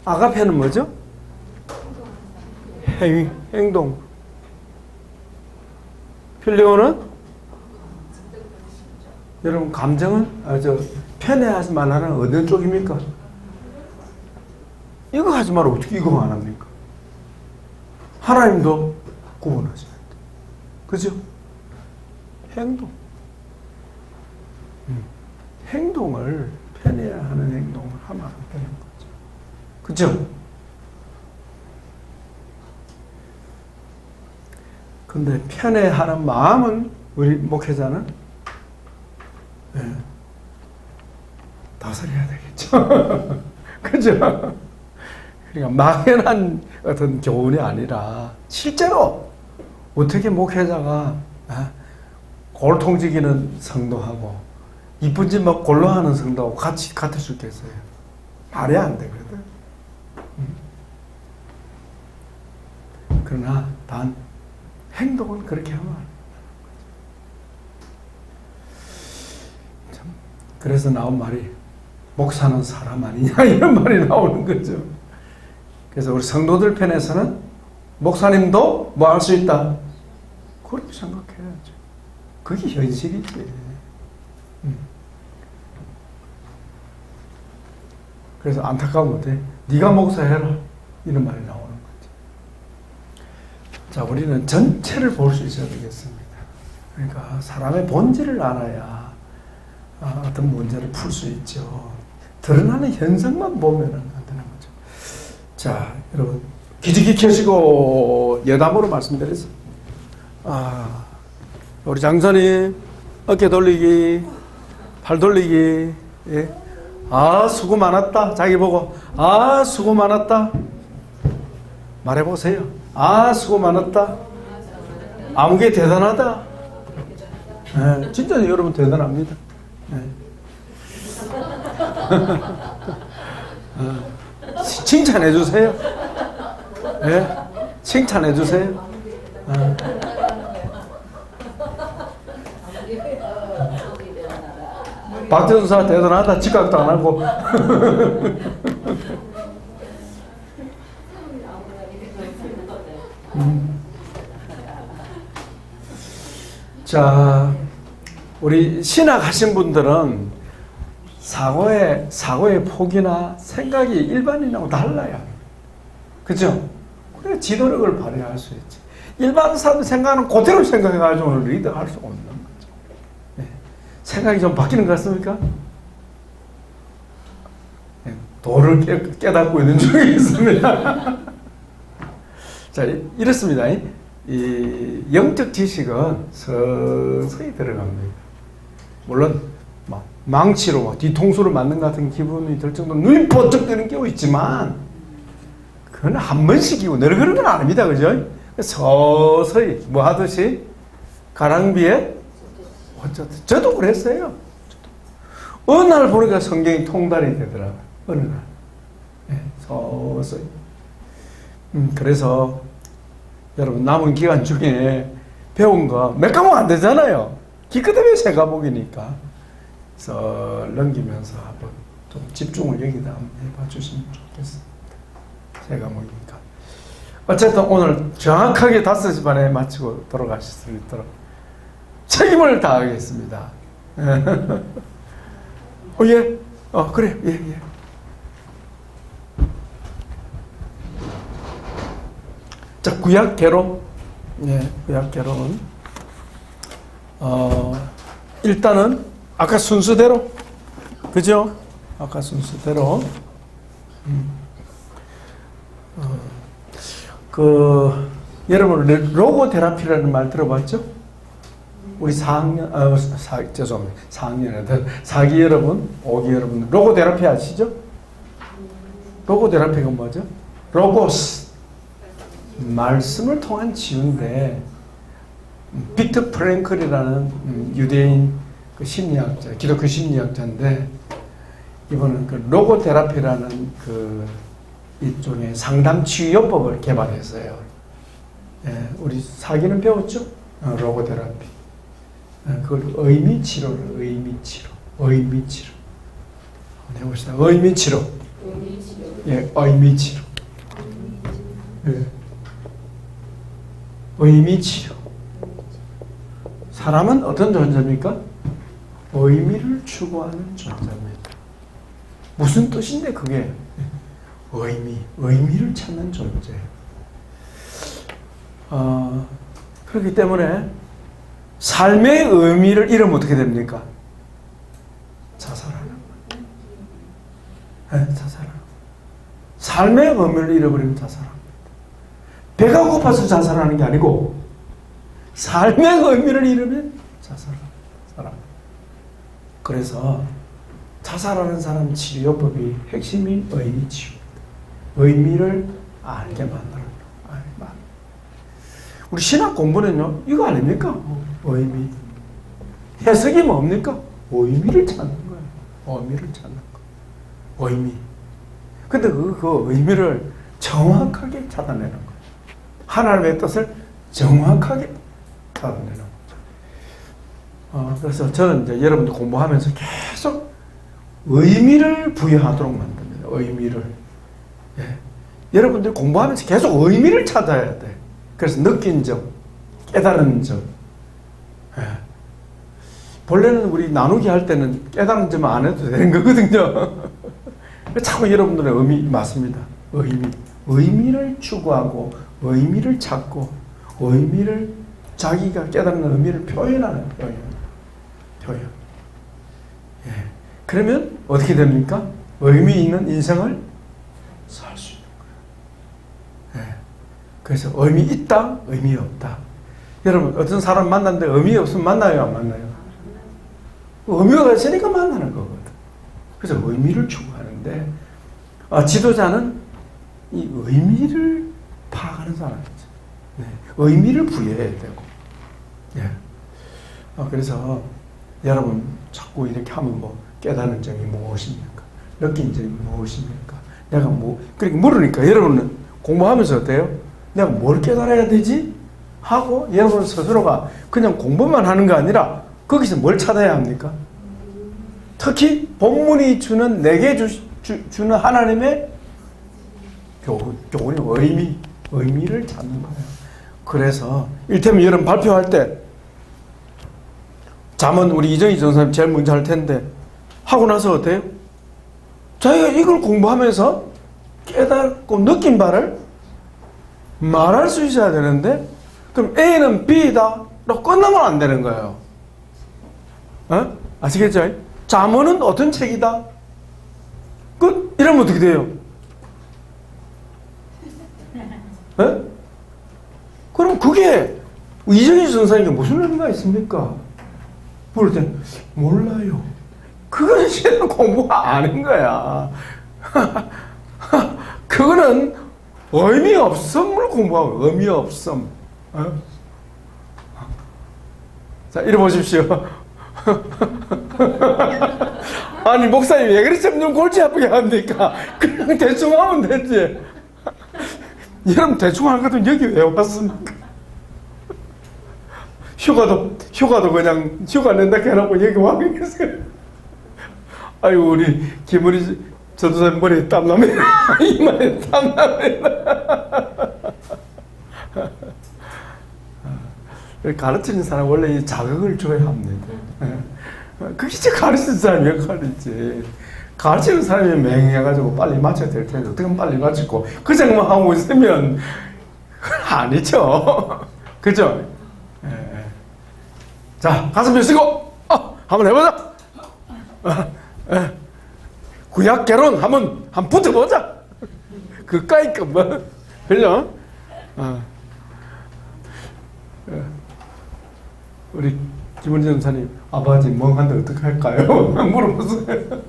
아가페는 뭐죠? 행동. 필리오는? 여러분, 감정은? 편애하지 말라는 어느 쪽입니까? 이거 하지 마라. 어떻게 이거 안 합니까? 하나님도 구분하셔야 돼. 그죠? 행동. 행동을, 편애하는 행동을 하면 안 되는 거죠. 그죠? 근데 편애하는 마음은 우리 목회자는 다스려야 되겠죠. 그죠? 그러니까 막연한 어떤 교훈이 아니라 실제로 어떻게 목회자가 골통지기는 성도하고 이쁜 짓 막 골로 하는 성도하고 같을 수 있겠어요? 말이 안 되거든. 그러나 단 행동은 그렇게 하면 안 돼요. 그래서 나온 말이 목사는 사람 아니냐 이런 말이 나오는 거죠. 그래서 우리 성도들 편에서는 목사님도 뭐 할 수 있다? 그렇게 생각해야죠. 그게 현실이지. 그래서 안타까운 것 같아. 네가 목사해라 이런 말이 나오는 거죠. 자, 우리는 전체를 볼 수 있어야 되겠습니다. 그러니까 사람의 본질을 알아야 어떤 문제를 풀 수 있죠. 드러나는 현상만 보면은 안 되는 거죠. 자, 여러분 기지개 켜시고 예담으로 말씀드렸어요. 우리 장선이 어깨 돌리기, 팔 돌리기. 예. 수고 많았다. 자기 보고 수고 많았다. 말해보세요. 수고 많았다. 아무개 대단하다. 예, 진짜 여러분 대단합니다. 예. 칭찬해 주세요. 예? 칭찬해 주세요. 박전사 대단하다. 지각도 안 하고. 자, 우리 신학 하신 분들은 사고의 폭이나 생각이 일반인하고 달라요. 그죠? 그래 지도력을 발휘할 수 있지. 일반 사람들 생각은 그대로 생각해가지고 리더할 수 없는 거죠. 네. 생각이 좀 바뀌는 것 같습니까? 네. 도를 깨닫고 있는 중에 있습니다. 자, 이렇습니다. 이 영적 지식은 서서히 들어갑니다. 물론 망치로 뒤통수를 맞는 것 같은 기분이 들 정도로 눈이 번쩍 뜨는 경우 있지만 그건 한 번씩이고 늘 그런 건 아닙니다. 그죠? 서서히 뭐 하듯이 가랑비에 어쩌듯 저도 그랬어요. 어느 날 보니까 성경이 통달이 되더라고요. 어느 날. 네, 서서히. 그래서 여러분 남은 기간 중에 배운 거 몇 과목 안 되잖아요. 기껏해야 세 과목이니까 넘기면서 한번 좀 집중을 여기다 한번 해봐 주시면 좋겠습니다. 세 과목이니까. 어쨌든 오늘 정확하게 5시 반에 마치고 돌아가실 수 있도록 책임을 다하겠습니다. 예. 그래. 예. 자, 구약 개론. 예, 구약 개론은 일단은 아까 순서대로, 그죠? 아까 순서대로 여러분 로고 테라피라는 말 들어봤죠? 우리 4학년, 죄송합니다. 4학년 애들, 4기 여러분, 5기 여러분, 로고 테라피 아시죠? 로고 테라피가 뭐죠? 로고스. 말씀을 통한 치유인데, 빅터 프랭클이라는 유대인 그 심리학자, 기독교 심리학자인데, 이분은 그 로고 테라피라는 그 일종의 상담 치유요법을 개발했어요. 예, 우리 4기는 배웠죠? 로고 테라피. 그걸 의미치료를, 의미치료. 한번 해봅시다. 의미치료. 예, 의미치료. 예. 의미치료. 사람은 어떤 존재입니까? 의미를 추구하는 존재입니다. 무슨 뜻인데 그게? 의미를 찾는 존재. 그렇기 때문에 삶의 의미를 잃으면 어떻게 됩니까? 자살하는 거예요. 네, 자살하는 거예요. 삶의 의미를 잃어버리면 자살합니다. 배가 고파서 자살하는 게 아니고 삶의 의미를 잃으면 자살합니다. 그래서 자살하는 사람 치료법이 핵심인 의미치유. 의미를 알게 만들어요. 우리 신학 공부는요, 이거 아닙니까? 의미. 해석이 뭡니까? 의미를 찾는 거예요. 의미를 찾는 거. 의미. 근데 그 의미를 정확하게 찾아내는 거예요. 하나님의 뜻을 정확하게 찾아내는 거죠. 그래서 저는 이제 여러분들 공부하면서 계속 의미를 부여하도록 만듭니다. 의미를. 예. 여러분들 공부하면서 계속 의미를 찾아야 돼. 그래서 느낀 점, 깨달은 점. 예. 본래는 우리 나누기 할 때는 깨달은 점 안 해도 되는 거거든요. 자꾸 여러분들의 의미 맞습니다. 의미를 추구하고 의미를 찾고 의미를 자기가 깨닫는 의미를 표현하는 표현. 예. 그러면 어떻게 됩니까? 의미 있는 인생을 살 수 있는 거예요. 예. 그래서 의미 있다, 의미 없다. 여러분 어떤 사람 만났는데 의미 없으면 만나요, 안 만나요? 의미가 있으니까 만나는 거거든. 그래서 의미를 추구하는데 지도자는 이 의미를 파악하는 사람이죠. 네. 의미를 부여해야 되고. 예. 그래서 여러분 자꾸 이렇게 하면 뭐 깨닫는 점이 무엇입니까? 느낀 점이 무엇입니까? 내가 그렇게 물으니까 여러분은 공부하면서 어때요? 내가 뭘 깨달아야 되지? 하고 여러분 스스로가 그냥 공부만 하는 거 아니라 거기서 뭘 찾아야 합니까? 특히 본문이 주는 내게 주는 하나님의 교훈이 의미를 찾는 거예요. 그래서 일테면 여러분 발표할 때 잠언 우리 이정희 전사님 제일 먼저 할 텐데 하고 나서 어때요? 자기가 이걸 공부하면서 깨닫고 느낀 바를 말할 수 있어야 되는데 그럼 A는 B다 라고 끝나면 안 되는 거예요. 아시겠죠? 잠언은 어떤 책이다? 끝? 이러면 어떻게 돼요? 그럼 그게 이정희 전사님께 무슨 의미가 있습니까? 물을 때 몰라요. 그거는 실은 공부가 아닌 거야. 그거는 의미 없음을 공부하고 의미 없음. 자, 이리 보십시오. 아니 목사님 왜 그렇게 점점 골치 아프게 합니까? 그냥 대충 하면 되지. 여러분 대충 하거든 여기 왜 왔습니까? 휴가도 그냥 휴가 낸다 해놓고 여기 와 계세요. 아유 우리 김우리 전도사님 머리에 땀나네. 이마에 땀나네. 가르치는 사람 원래 이 자극을 줘야 합니다. 그게 진짜 가르치는 사람 역할이지. 가르치는 사람이 맹해가지고 빨리 맞춰야 될 텐데 어떻게 하면 빨리 맞추고 그장만 하고 있으면 아니죠. 그죠? 자 가슴 펴시고 한번 해보자. 구약 개론 한번 붙어보자. 그까이 것만 그죠? 우리 김원희 전사님 아버지 멍한데 어떡할까요? 물어보세요.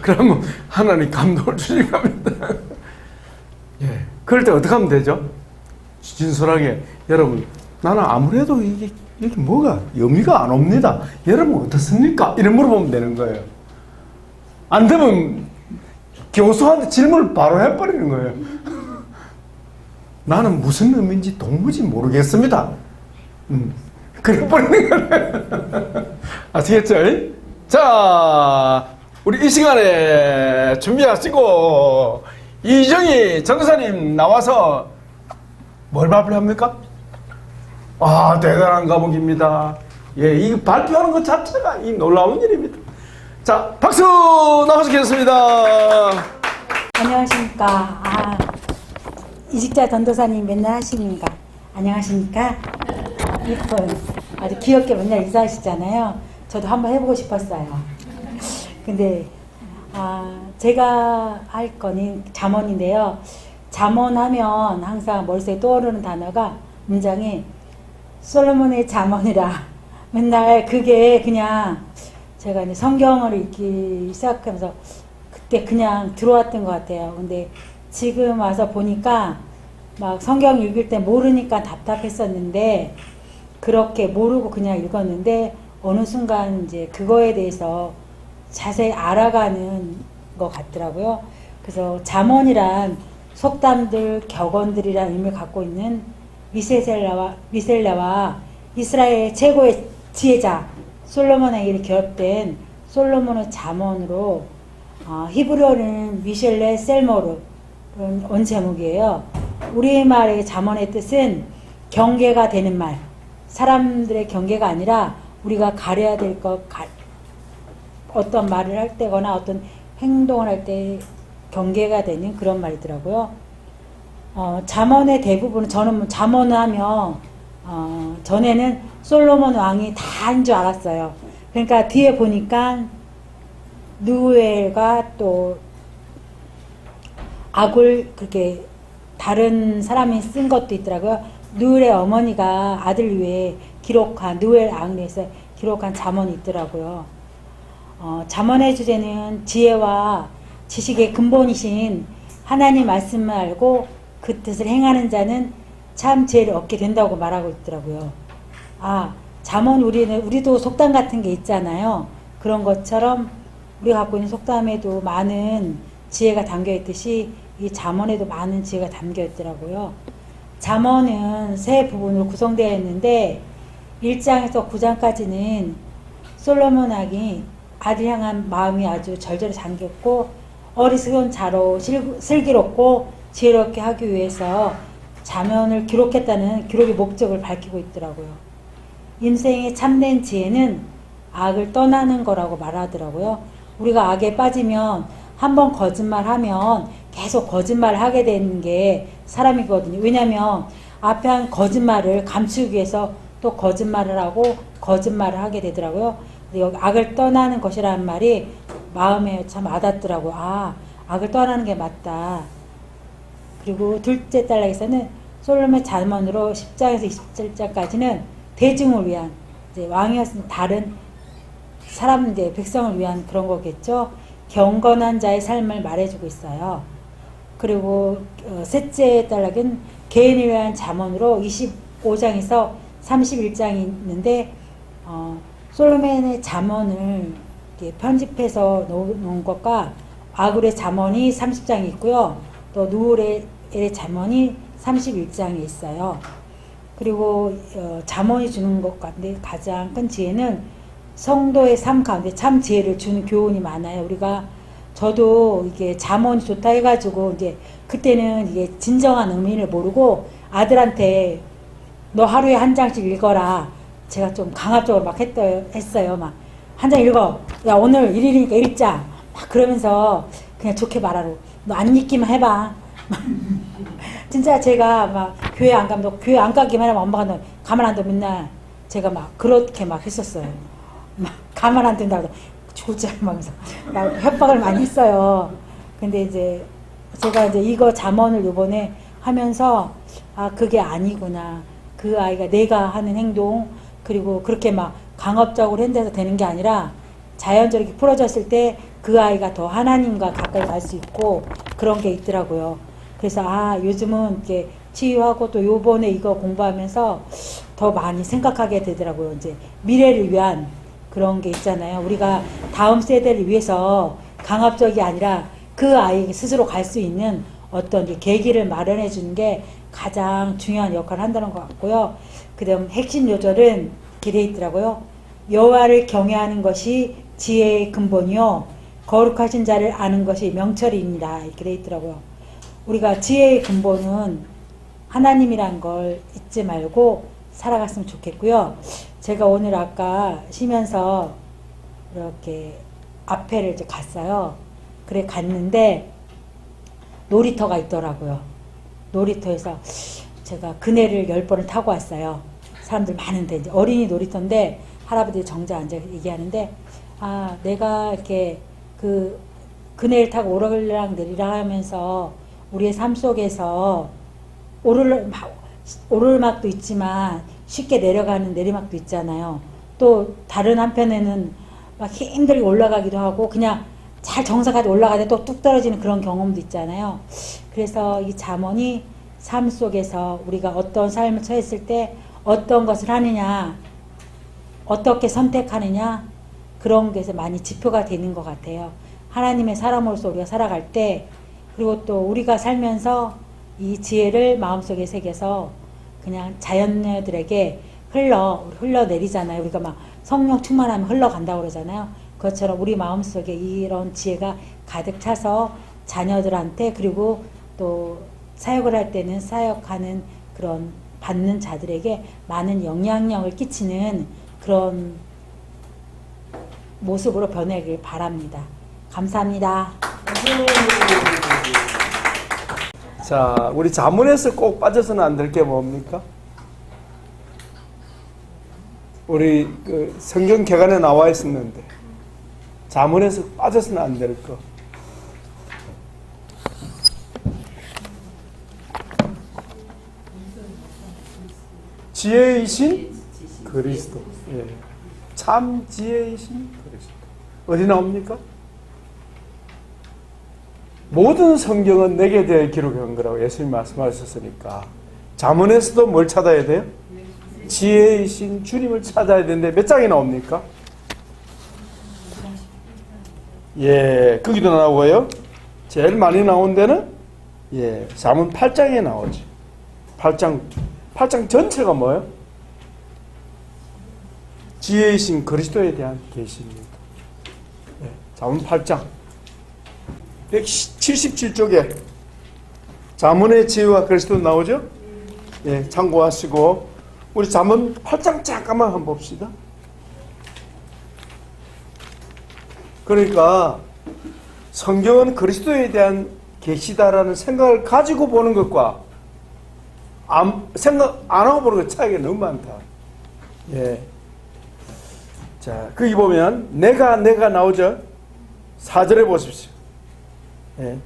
그러면 하나님 감동을 주실 겁니다. 예, 그럴 때 어떻게 하면 되죠? 진솔하게 여러분 나는 아무래도 이게 뭐가 의미가 안 옵니다. 여러분 어떻습니까? 이런 물어보면 되는 거예요. 안 되면 교수한테 질문을 바로 해버리는 거예요. 나는 무슨 의미인지 도무지 모르겠습니다. 그래 버리는 거예요. 아시겠죠? 자, 우리 이 시간에 준비하시고 이정희 전도사님 나와서 뭘 발표합니까? 아, 대단한 과목입니다. 예, 이 발표하는 것 자체가 이 놀라운 일입니다. 자, 박수 나와주겠습니다. 안녕하십니까. 이직자 전도사님 맨날 하시니까 안녕하십니까. 예쁜 아주 귀엽게 맨날 인사하시잖아요. 저도 한번 해보고 싶었어요. 근데 제가 할 거는 잠언인데요. 잠언하면 항상 머릿속에 떠오르는 단어가 문장이 솔로몬의 잠언이라. 맨날 그게 그냥 제가 이제 성경을 읽기 시작하면서 그때 그냥 들어왔던 것 같아요. 근데 지금 와서 보니까 막 성경 읽을 때 모르니까 답답했었는데 그렇게 모르고 그냥 읽었는데 어느 순간 이제 그거에 대해서 자세히 알아가는 것 같더라고요. 그래서 잠언이란 속담들, 격언들이란 의미를 갖고 있는 미셀라와 이스라엘의 최고의 지혜자 솔로몬에게 기록된 솔로몬의 잠언으로 히브리어는 미셸레 셀모르 온 제목이에요. 우리말의 잠언의 뜻은 경계가 되는 말, 사람들의 경계가 아니라 우리가 가려야 될 것, 어떤 말을 할 때거나 어떤 행동을 할 때 경계가 되는 그런 말이더라고요. 잠언의 대부분은 저는 잠언을 하면 전에는 솔로몬 왕이 다인 줄 알았어요. 그러니까 뒤에 보니까 누엘과 또 악을 그렇게 다른 사람이 쓴 것도 있더라고요. 누엘의 어머니가 아들 위해 기록한 누엘 앙리에서 기록한 잠언이 있더라고요. 잠언의 주제는 지혜와 지식의 근본이신 하나님 말씀을 알고 그 뜻을 행하는 자는 참 지혜를 얻게 된다고 말하고 있더라고요. 잠언 우리도 속담 같은 게 있잖아요. 그런 것처럼 우리가 갖고 있는 속담에도 많은 지혜가 담겨 있듯이 이 잠언에도 많은 지혜가 담겨 있더라고요. 잠언은 세 부분으로 구성되어 있는데 1장에서 9장까지는 솔로몬 왕이 아들 향한 마음이 아주 절절히 잠겼고 어리석은 자로 슬기롭고 지혜롭게 하기 위해서 잠언을 기록했다는 기록의 목적을 밝히고 있더라고요. 인생의 참된 지혜는 악을 떠나는 거라고 말하더라고요. 우리가 악에 빠지면 한번 거짓말하면 계속 거짓말을 하게 되는 게 사람이거든요. 왜냐하면 앞에 한 거짓말을 감추기 위해서 또 거짓말을 하고 거짓말을 하게 되더라고요. 여기 악을 떠나는 것이라는 말이 마음에 참 와닿더라고요. 악을 떠나는 게 맞다. 그리고 둘째 단락에서는 솔로몬의 잠언으로 10장에서 27장까지는 대중을 위한 이제 왕이었으면 다른 사람들, 백성을 위한 그런 거겠죠. 경건한 자의 삶을 말해주고 있어요. 그리고 셋째 단락은 개인을 위한 잠언으로 25장에서 31장이 있는데 솔로몬의 잠언을 편집해서 놓은 것과 아굴의 잠언이 30장이 있고요. 또 누울의 잠언이 31장에 있어요. 그리고 잠언이 주는 것 같은데 가장 큰 지혜는 성도의 삶 가운데 참 지혜를 주는 교훈이 많아요. 저도 이게 잠언이 좋다 해가지고 이제 그때는 이게 진정한 의미를 모르고 아들한테 너 하루에 한 장씩 읽어라. 제가 좀 강압적으로 막 했어요. 막 한 장 읽어. 야 오늘 일일이니까 읽자. 막 그러면서 그냥 좋게 말하러. 너 안 읽기만 해봐. 진짜 제가 막 교회 안 가면 너 교회 안 가기만 하면 엄마가 너 가만 안 둬 맨날 제가 막 그렇게 막 했었어요. 막 가만 안 둔다고 죽을지 알면서 막 협박을 많이 했어요. 근데 이제 제가 이제 이거 잠언을 요번에 하면서 그게 아니구나. 그 아이가 내가 하는 행동 그리고 그렇게 막 강압적으로 한데서 되는 게 아니라 자연스럽게 풀어졌을 때 그 아이가 더 하나님과 가까이 갈 수 있고 그런 게 있더라고요. 그래서 요즘은 이렇게 치유하고 또 요번에 이거 공부하면서 더 많이 생각하게 되더라고요. 이제 미래를 위한 그런 게 있잖아요. 우리가 다음 세대를 위해서 강압적이 아니라 그 아이 스스로 갈 수 있는 어떤 계기를 마련해 주는 게 가장 중요한 역할을 한다는 것 같고요. 그 다음 핵심 요절은 이렇게 돼 있더라고요. 여호와를 경외하는 것이 지혜의 근본이요 거룩하신 자를 아는 것이 명철입니다. 이렇게 돼 있더라고요. 우리가 지혜의 근본은 하나님이란 걸 잊지 말고 살아갔으면 좋겠고요. 제가 오늘 아까 쉬면서 이렇게 앞에를 이제 갔어요. 그래 갔는데 놀이터가 있더라고요. 놀이터에서 제가 그네를 10번을 타고 왔어요. 사람들 많은데 이제 어린이 놀이터인데 할아버지 정자 앉아 얘기하는데 아 내가 이렇게 그 그네를 타고 오르락 내리락 하면서 우리의 삶 속에서 오르막도 있지만 쉽게 내려가는 내리막도 있잖아요. 또 다른 한편에는 막 힘들게 올라가기도 하고 그냥 잘 정상까지 올라가는데 또 뚝 떨어지는 그런 경험도 있잖아요. 그래서 이 잠언이 삶 속에서 우리가 어떤 삶을 처했을 때 어떤 것을 하느냐, 어떻게 선택하느냐 그런 것에 많이 지표가 되는 것 같아요. 하나님의 사람으로서 우리가 살아갈 때 그리고 또 우리가 살면서 이 지혜를 마음속에 새겨서 그냥 자녀들에게 흘러내리잖아요. 우리가 막 성령 충만하면 흘러간다고 그러잖아요. 그것처럼 우리 마음속에 이런 지혜가 가득 차서 자녀들한테 그리고 또 사역을 할 때는 사역하는 그런 받는 자들에게 많은 영향력을 끼치는 그런 모습으로 변하길 바랍니다. 감사합니다. 자, 우리 잠언에서 꼭 빠져서는 안 될 게 뭡니까? 우리 그 성경 개관에 나와 있었는데 잠언에서 빠져서는 안 될 거. 지혜이신 그리스도. 예. 참 지혜이신 그리스도. 어디 나옵니까? 모든 성경은 내게 대해 기록한 거라고 예수님 말씀하셨으니까 잠언에서도 뭘 찾아야 돼요? 지혜이신 주님을 찾아야 되는데 몇 장이 나옵니까? 예, 거기도 나오고요. 제일 많이 나온 데는 예, 잠언 8장에 나오지. 8장 전체가 뭐예요? 지혜이신 그리스도에 대한 계시입니다. 예, 잠언 8장 177쪽에 잠언의 지혜와 그리스도 나오죠? 예, 참고하시고 우리 잠언 8장 잠깐만 한번 봅시다. 그러니까 성경은 그리스도에 대한 계시다라는 생각을 가지고 보는 것과 생각 안 하고 보는 것 차이가 너무 많다. 예. 자, 거기 보면 내가 나오죠? 4절에 보십시오. 예.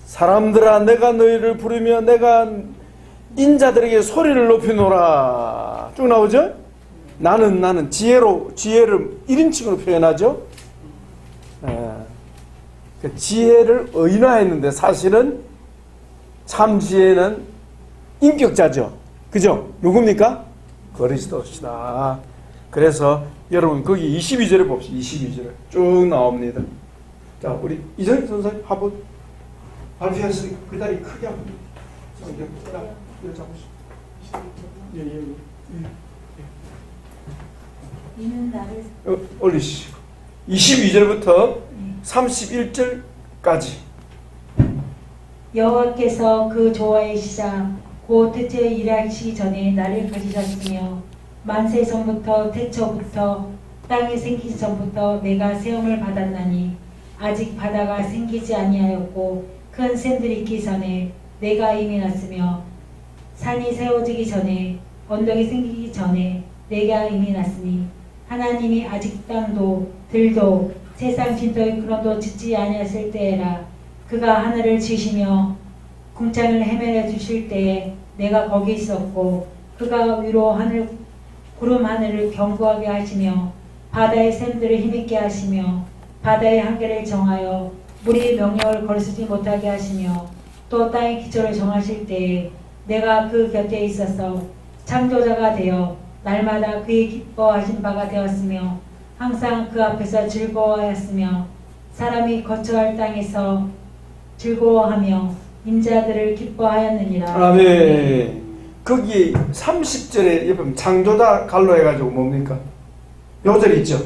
사람들아 내가 너희를 부르며 내가 인자들에게 소리를 높이노라 쭉 나오죠? 나는 지혜를 1인칭으로 표현하죠. 그 지혜를 의인화했는데 사실은 참 지혜는 인격자죠. 그죠? 누굽니까? 그리스도시다. 그래서 여러분 거기 22절에 봅시다. 22절에 쭉 나옵니다. 자, 우리 이정희 선생님 한번 발표했으니까 그 다리 크게 한번 성경 이거 잡으시죠. 예. 이는 나를 올리시고 22절부터 31절까지 여호와께서 그 조화의 시작 곧 태초에 일하시기 전에 나를 가지셨으며 만세 전부터 태초부터 땅이 생기기 전부터 내가 세움을 받았나니 아직 바다가 생기지 아니하였고 큰 샘들이 있기 전에 내가 이미 났으며 산이 세워지기 전에 언덕이 생기기 전에 내가 이미 났으니 하나님이 아직 땅도 들도 세상 진토의 근원도 짓지 아니하실 때에라. 그가 하늘을 지시며 궁창을 헤매려 주실 때에 내가 거기 있었고 그가 위로 구름 하늘을 견고하게 하시며 바다의 샘들을 힘있게 하시며 바다의 한계를 정하여 물이 명령을 거스르지 못하게 하시며 또 땅의 기초를 정하실 때에 내가 그 곁에 있어서 창조자가 되어 날마다 그의 기뻐하신 바가 되었으며 항상 그 앞에서 즐거워하였으며 사람이 거처할 땅에서 즐거워하며 인자들을 기뻐하였느니라. 아멘. 거기 30절에 옆에 창조자 갈로 해가지고 뭡니까? 요절 있죠?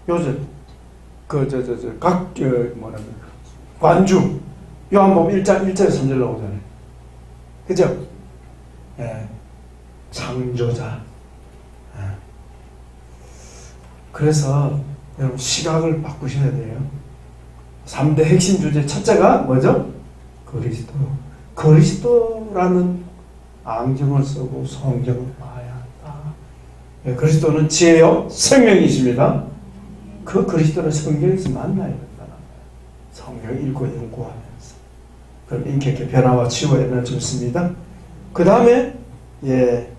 요절. 관중. 요한복음 1장 1절에 3절 나오잖아요. 그죠? 예. 창조자. 예. 그래서 여러분 시각을 바꾸셔야 돼요. 3대 핵심 주제 첫째가 뭐죠? 그리스도. 그리스도라는 앙증을 쓰고 성경을 봐야 한다. 예, 그리스도는 지혜요 생명이십니다. 그 그리스도는 성경에서 만나야 된다. 성경 읽고 연구하면서. 그럼 인격의 변화와 치유에는 좋습니다. 그 다음에 예,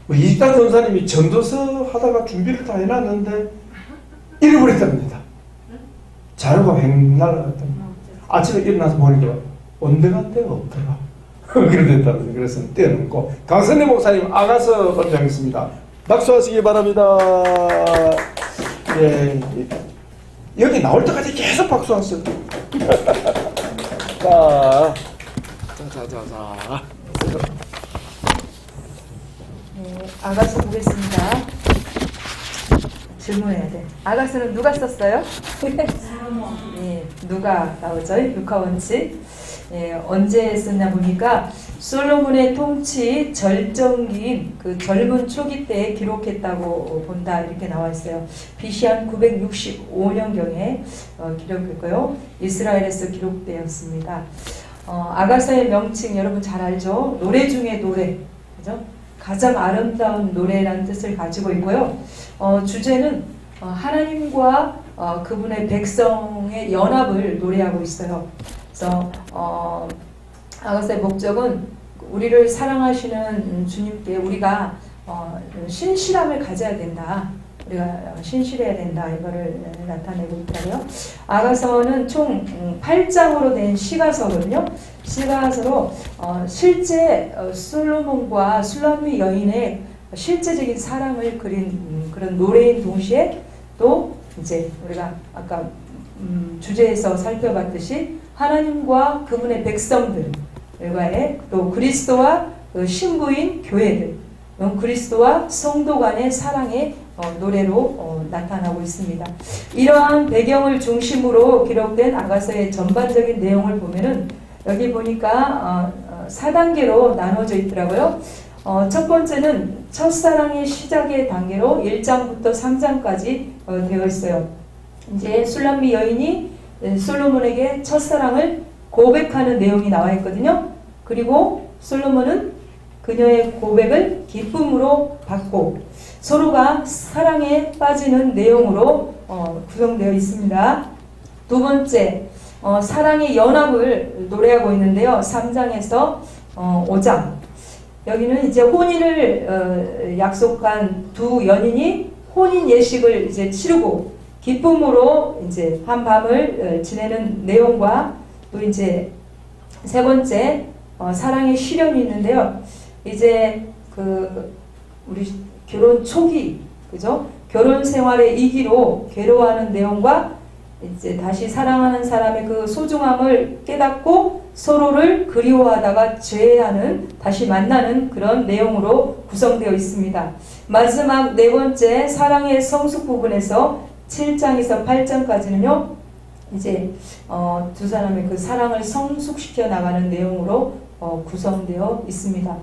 이집단 전사님이 전도서 하다가 준비를 다 해놨는데 잃어버렸답니다. 자료가 횡 날아갔답니다. 아침에 일어나서 보니까 온데간 데가 없더라. 그래 됐답니다. 그래서 떼어놓고 강선래 목사님 아가서 권장했습니다. 박수하시기 바랍니다. 예, 여기 나올 때까지 계속 박수하세요. 자. 네, 아가서 보겠습니다. 질문해야 돼. 아가서는 누가 썼어요? 예, 누가 나오죠? 육하 원칙. 예, 언제 썼냐 보니까 솔로몬의 통치 절정기인 그 젊은 초기 때에 기록했다고 본다 이렇게 나와 있어요. BC 한 965년경에 기록했고요. 이스라엘에서 기록되었습니다. 아가서의 명칭 여러분 잘 알죠? 노래 중에 노래, 그죠? 가장 아름다운 노래라는 뜻을 가지고 있고요. 주제는 하나님과 그분의 백성의 연합을 노래하고 있어요. 그래서 아가서의 목적은 우리를 사랑하시는 주님께 우리가 신실함을 가져야 된다. 우리가 신실해야 된다. 이거를 나타내고 있더라고요. 아가서는 총 8장으로 된 시가서거든요. 시가서로 실제 솔로몬과 술람미 여인의 실제적인 사랑을 그린 그런 노래인 동시에 또 이제 우리가 아까 주제에서 살펴봤듯이 하나님과 그분의 백성들과의 또 그리스도와 그 신부인 교회들, 그리스도와 성도 간의 사랑의 노래로 나타나고 있습니다. 이러한 배경을 중심으로 기록된 아가서의 전반적인 내용을 보면은 여기 보니까 4단계로 나눠져 있더라고요. 첫 번째는 첫사랑의 시작의 단계로 1장부터 3장까지 되어 있어요. 이제 술람미 여인이 솔로몬에게 첫사랑을 고백하는 내용이 나와 있거든요. 그리고 솔로몬은 그녀의 고백을 기쁨으로 받고 서로가 사랑에 빠지는 내용으로 구성되어 있습니다. 두 번째, 사랑의 연합을 노래하고 있는데요. 3장에서 5장. 여기는 이제 혼인을 약속한 두 연인이 혼인 예식을 이제 치르고 기쁨으로 이제 한 밤을 지내는 내용과 또 이제 세 번째 사랑의 시련이 있는데요. 이제 그 우리 결혼 초기 그죠? 결혼 생활의 이기로 괴로워하는 내용과 이제 다시 사랑하는 사람의 그 소중함을 깨닫고 서로를 그리워하다가 죄하는 다시 만나는 그런 내용으로 구성되어 있습니다. 마지막 네 번째 사랑의 성숙 부분에서 7장에서 8장까지는요. 이제 두 사람의 그 사랑을 성숙시켜 나가는 내용으로 구성되어 있습니다.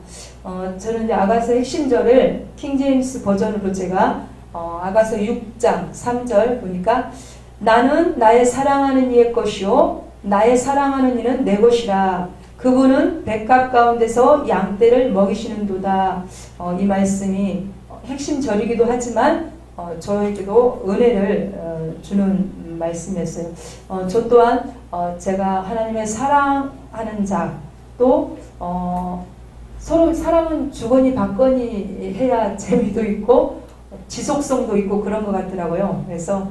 저는 이제 아가서 핵심절을 킹제임스 버전으로 제가 아가서 6장 3절 보니까 나는 나의 사랑하는 이의 것이요 나의 사랑하는 이는 내 것이라 그분은 백합 가운데서 양떼를 먹이시는도다. 이 말씀이 핵심절이기도 하지만 저에게도 은혜를 주는 말씀이었어요. 저 또한 제가 하나님의 사랑하는 자 또 서로 사랑은 주거니 받거니 해야 재미도 있고 지속성도 있고 그런 것 같더라고요. 그래서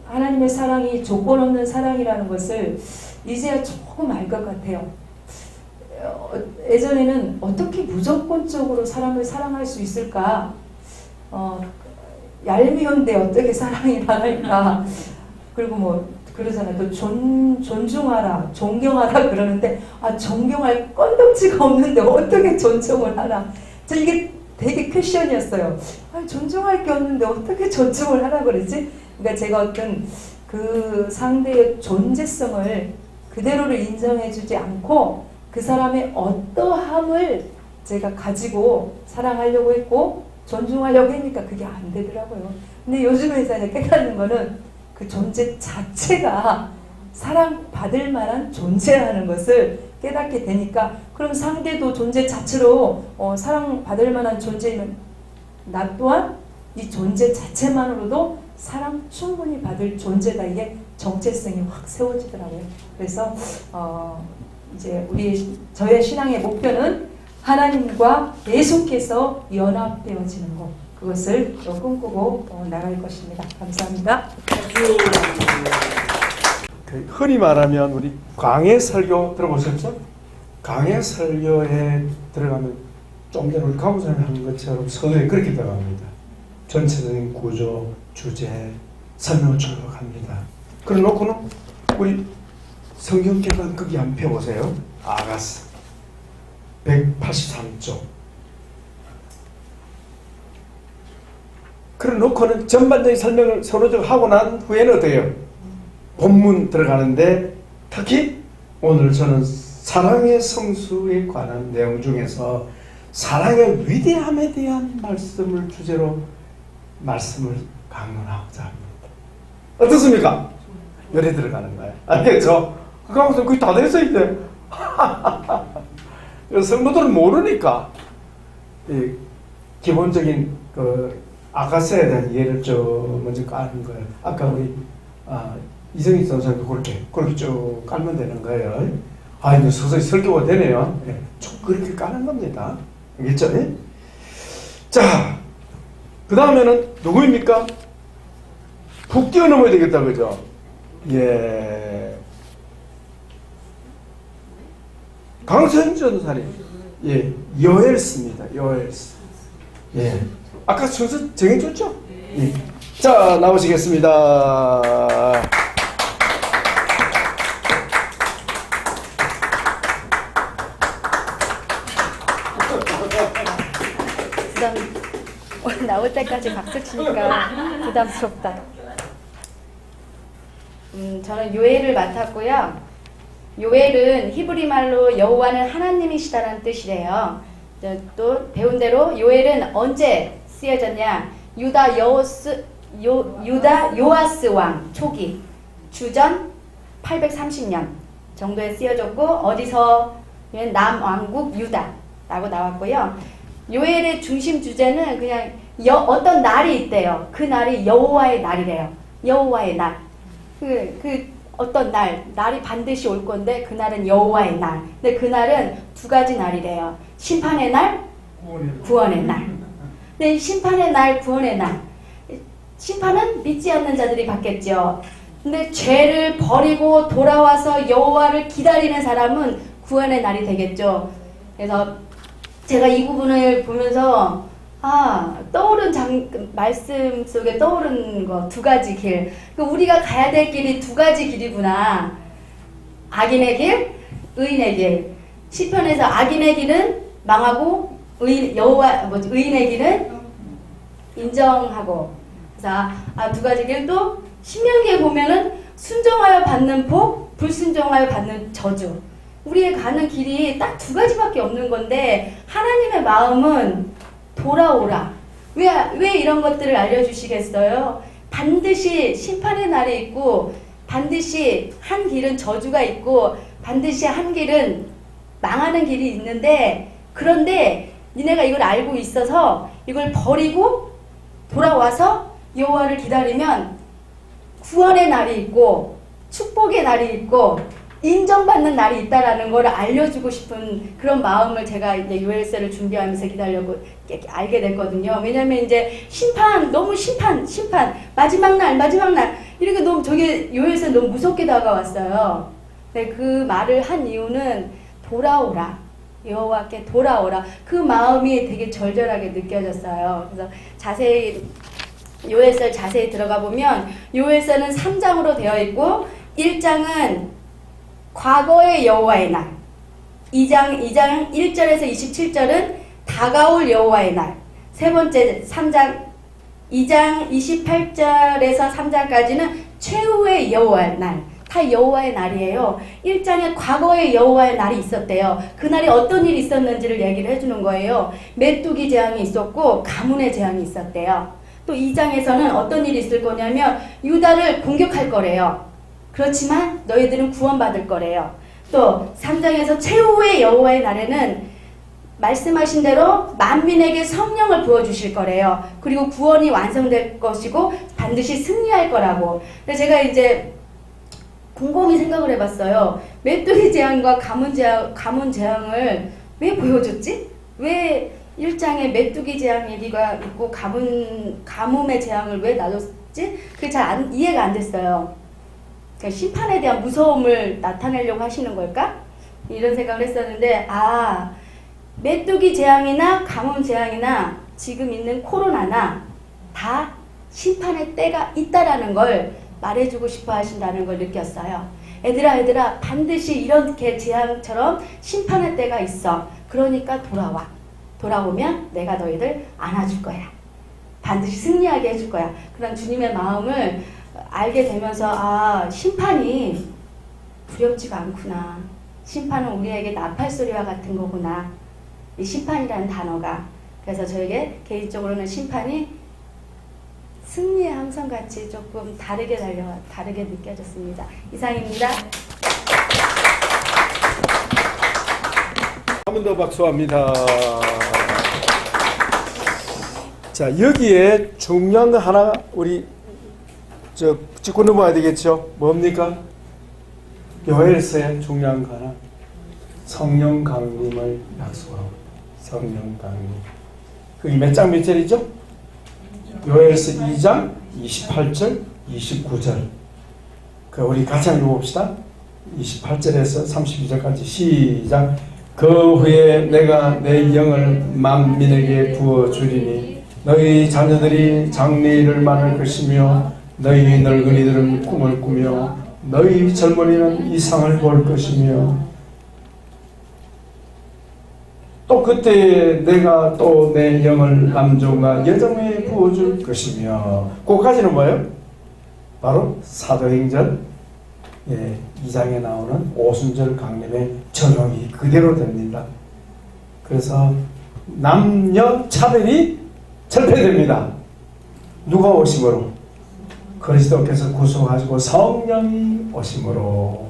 하나님의 사랑이 조건 없는 사랑이라는 것을 이제야 조금 알 것 같아요. 예전에는 어떻게 무조건적으로 사람을 사랑할 수 있을까? 얄미운데 어떻게 사랑이 나날까? 그리고 뭐 그러잖아요. 또 존중하라, 존경하라 그러는데 존경할 건덕지가 없는데 어떻게 존중을 하나? 저 이게 되게 퀘션이었어요. 존중할 게 없는데 어떻게 존중을 하라 그러지? 그러니까 제가 어떤 그 상대의 존재성을 그대로를 인정해주지 않고 그 사람의 어떠함을 제가 가지고 사랑하려고 했고 존중하려고 하니까 그게 안 되더라고요. 근데 요즘에 이제 깨닫는 거는 그 존재 자체가 사랑받을 만한 존재라는 것을 깨닫게 되니까 그럼 상대도 존재 자체로 사랑받을 만한 존재이면 나 또한 이 존재 자체만으로도 사랑 충분히 받을 존재다. 이게 정체성이 확 세워지더라고요. 그래서 이제 저의 신앙의 목표는 하나님과 계속해서 연합되어지는 것, 그것을 꿈꾸고 나갈 것입니다. 감사합니다. 흔히 말하면 우리 광해 설교 들어보셨죠? 광해 설교에 들어가면 좀 전에 우리 강무사님 하는 것처럼 서에 그렇게 들어갑니다. 전체적인 구조, 주제, 설명을 쭉 합니다. 그래 놓고는 우리 성경개관 거기 한번 펴보세요. 아가스 183쪽. 그래 놓고는 전반적인 설명을 서로적으로 하고 난 후에는 어때요? 본문 들어가는데 특히 오늘 저는 사랑의 성수에 관한 내용 중에서 사랑의 위대함에 대한 말씀을 주제로 말씀을 강론하고자 합니다. 어떻습니까? 열에 들어가는 거예요. 알겠죠? 그러면서 그게 다 돼서 있대. 성도들은 모르니까 이 기본적인 그 아가서에 대한 이해를 좀 먼저 까는 거예요. 아까 우리 이성희 선생님도 그렇게 쭉 깔면 되는 거예요. 이제 서서히 설교가 되네요. 예, 쭉 그렇게 까는 겁니다. 알겠죠? 예? 자, 그 다음에는 누구입니까? 푹 뛰어넘어야 되겠다, 그죠? 예. 강선 전사님. 예, 요엘스입니다. 요엘스. 예. 아까 순서 정해줬죠? 예. 자, 나오시겠습니다. 나올 때까지 박수 치니까 부담스럽다. 저는 요엘을 맡았고요. 요엘은 히브리 말로 여호와는 하나님이시다라는 뜻이래요. 또 배운 대로 요엘은 언제 쓰여졌냐? 유다 요아스 왕 초기 주전 830년 정도에 쓰여졌고 어디서? 남왕국 유다라고 나왔고요. 요엘의 중심 주제는 그냥 어떤 날이 있대요. 그 날이 여호와의 날이래요. 여호와의 날. 그 어떤 날이 반드시 올 건데 그 날은 여호와의 날. 근데 그 날은 두 가지 날이래요. 심판의 날, 구원의 날. 근데 심판의 날, 구원의 날. 심판은 믿지 않는 자들이 받겠죠. 근데 죄를 버리고 돌아와서 여호와를 기다리는 사람은 구원의 날이 되겠죠. 그래서 제가 이 부분을 보면서 떠오른 말씀 속에 떠오른 거 두 가지 길. 우리가 가야 될 길이 두 가지 길이구나. 악인의 길, 의인의 길. 시편에서 악인의 길은 망하고 의인의 길은 인정하고. 그래서 두 가지 길. 또 신명기에 보면은 순종하여 받는 복, 불순종하여 받는 저주. 우리의 가는 길이 딱 두 가지밖에 없는 건데 하나님의 마음은 돌아오라. 왜 이런 것들을 알려주시겠어요? 반드시 심판의 날이 있고 반드시 한 길은 저주가 있고 반드시 한 길은 망하는 길이 있는데 그런데 니네가 이걸 알고 있어서 이걸 버리고 돌아와서 여호와를 기다리면 구원의 날이 있고 축복의 날이 있고 인정받는 날이 있다라는 걸 알려주고 싶은 그런 마음을 제가 이제 요엘서를 준비하면서 기다려고 알게 됐거든요. 왜냐면 이제 너무 심판, 마지막 날, 이렇게 너무 저게 요엘서 너무 무섭게 다가왔어요. 근데 그 말을 한 이유는 돌아오라. 여호와께 돌아오라. 그 마음이 되게 절절하게 느껴졌어요. 그래서 요엘서를 자세히 들어가 보면 요엘서는 3장으로 되어 있고 1장은 과거의 여호와의 날, 2장 1절에서 27절은 다가올 여호와의 날, 세 번째 3장 2장 28절에서 3장까지는 최후의 여호와의 날, 다 여호와의 날이에요. 1장에 과거의 여호와의 날이 있었대요. 그날이 어떤 일이 있었는지를 얘기를 해주는 거예요. 메뚜기 재앙이 있었고 가문의 재앙이 있었대요. 또 2장에서는 어떤 일이 있을 거냐면 유다를 공격할 거래요. 그렇지만 너희들은 구원받을 거래요. 또 3장에서 최후의 여호와의 날에는 말씀하신 대로 만민에게 성령을 부어주실 거래요. 그리고 구원이 완성될 것이고 반드시 승리할 거라고. 그래서 제가 이제 곰곰이 생각을 해봤어요. 메뚜기 재앙과 가문 재앙을 왜 보여줬지? 왜 1장에 메뚜기 재앙 얘기가 있고 가뭄의 재앙을 왜 놔뒀지? 그게 잘 이해가 안 됐어요. 그러니까 심판에 대한 무서움을 나타내려고 하시는 걸까? 이런 생각을 했었는데, 메뚜기 재앙이나 가뭄 재앙이나 지금 있는 코로나나 다 심판의 때가 있다라는 걸 말해주고 싶어 하신다는 걸 느꼈어요. 얘들아 반드시 이렇게 재앙처럼 심판의 때가 있어. 그러니까 돌아와. 돌아오면 내가 너희들 안아줄 거야. 반드시 승리하게 해줄 거야. 그런 주님의 마음을 알게 되면서 심판이 두렵지가 않구나. 심판은 우리에게 나팔소리와 같은 거구나. 이 심판이라는 단어가. 그래서 저에게 개인적으로는 심판이 승리의 함성같이 조금 다르게 느껴졌습니다. 이상입니다. 한 번 더 박수합니다. 자, 여기에 중요한 거 하나 우리 짚고 넘어가야 되겠죠? 뭡니까? 요엘서에 중요한 거 하나. 성령 강림을 약속하고. 성령 강림. 그게 몇 장 몇 절이죠? 요엘서 2장 28절 29절. 우리 같이 한번 읽어봅시다. 28절에서 32절까지 시작. 그 후에 내가 내 영을 만민에게 부어주리니 너희 자녀들이 장래일을 말할 것이며 너희 늙은이들은 꿈을 꾸며 너희 젊은이는 이상을 볼 것이며 또 그때 내가 또 내 영을 남종과 여종에 부어줄 것이며 그까지는 뭐예요? 바로 사도행전 2장에 나오는 오순절 강림의 적용이 그대로 됩니다. 그래서 남녀 차별이 철폐됩니다. 누가 오심으로? 그리스도께서 구속하시고 성령이 오심으로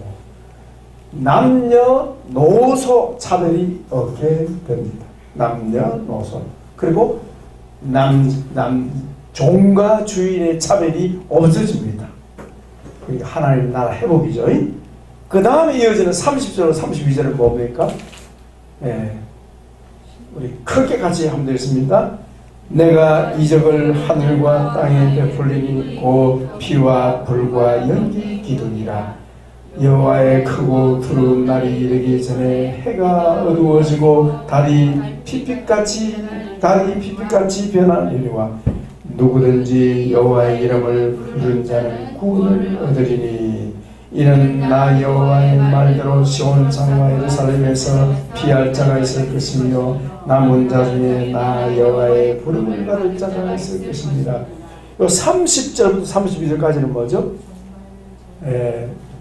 남녀노소 차별이 없게 됩니다. 남녀노소. 그리고 종과 주인의 차별이 없어집니다. 그러니까 하나님 나라 회복이죠. 그 다음에 이어지는 30절, 32절은 뭡니까? 우리 크게 같이 하면 되겠습니다. 내가 이적을 하늘과 땅에 베풀리니 곧 피와 불과 연기 기둥이라. 여호와의 크고 두려운 날이 이르기 전에 해가 어두워지고 달이 핏빛같이 변하리니와 누구든지 여호와의 이름을 부르는 자는 구원을 얻으리니 이는 나 여호와의 말대로 시온 산과 예루살렘에서 피할 자가 있을 것이며 남은 자 중에 나 여호와의 부름을 받을 자가 있을 것입니다. 30절부터 32절까지는 뭐죠?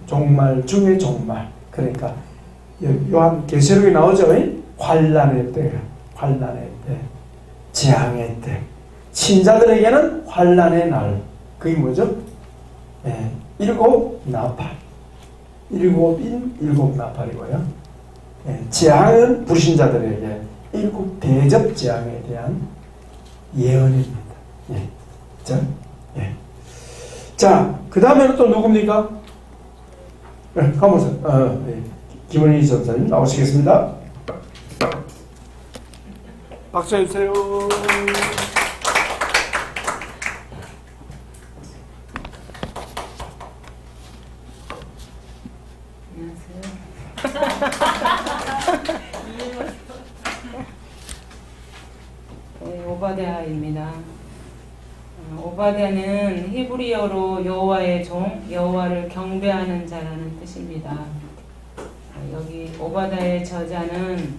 종말 중에 종말. 그러니까 요한 계시록에 나오죠. 환난의 때, 재앙의 때. 신자들에게는 환난의 날. 그게 뭐죠? 일곱 나팔. 일곱 나팔이고요. 재앙은 불신자들에게 일곱 대접 재앙에 대한 예언입니다. 자, 그 다음에는 또 누굽니까? 가면서 김은희 전사님 나오시겠습니다. 박수 해주세요. 오바댜입니다. 오바댜는 히브리어로 여호와의 종, 여호와를 경배하는 자라는 뜻입니다. 여기 오바댜의 저자는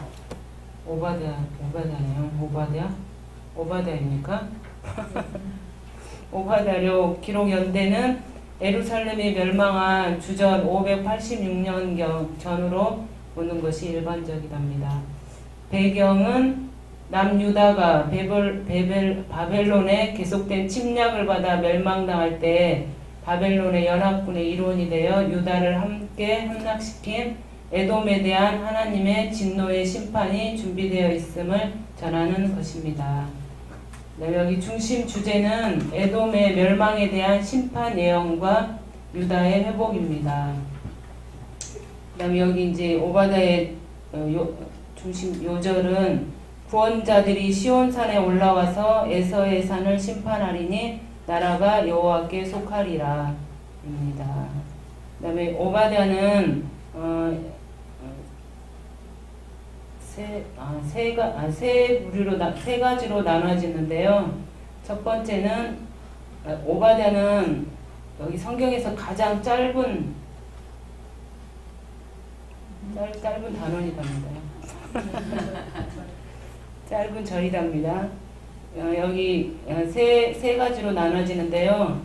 오바댜네요. 오바댜입니까? 오바다료 기록 연대는 예루살렘이 멸망한 주전 586년 전으로 보는 것이 일반적이랍니다. 배경은 남유다가 바벨론에 계속된 침략을 받아 멸망당할 때 바벨론의 연합군의 일원이 되어 유다를 함께 함락시킨 에돔에 대한 하나님의 진노의 심판이 준비되어 있음을 전하는 것입니다. 네, 여기 중심 주제는 에돔의 멸망에 대한 심판 예언과 유다의 회복입니다. 그다음에 여기 이제 오바다의 중심 요절은 구원자들이 시온산에 올라와서 에서의 산을 심판하리니 나라가 여호와께 속하리라 입니다. 그다음에 오바다는 세 가지로 나눠지는데요. 첫 번째는 오바다는 여기 성경에서 가장 짧은 단원이랍니다. 짧은 절이랍니다. 여기 세 가지로 나눠지는데요.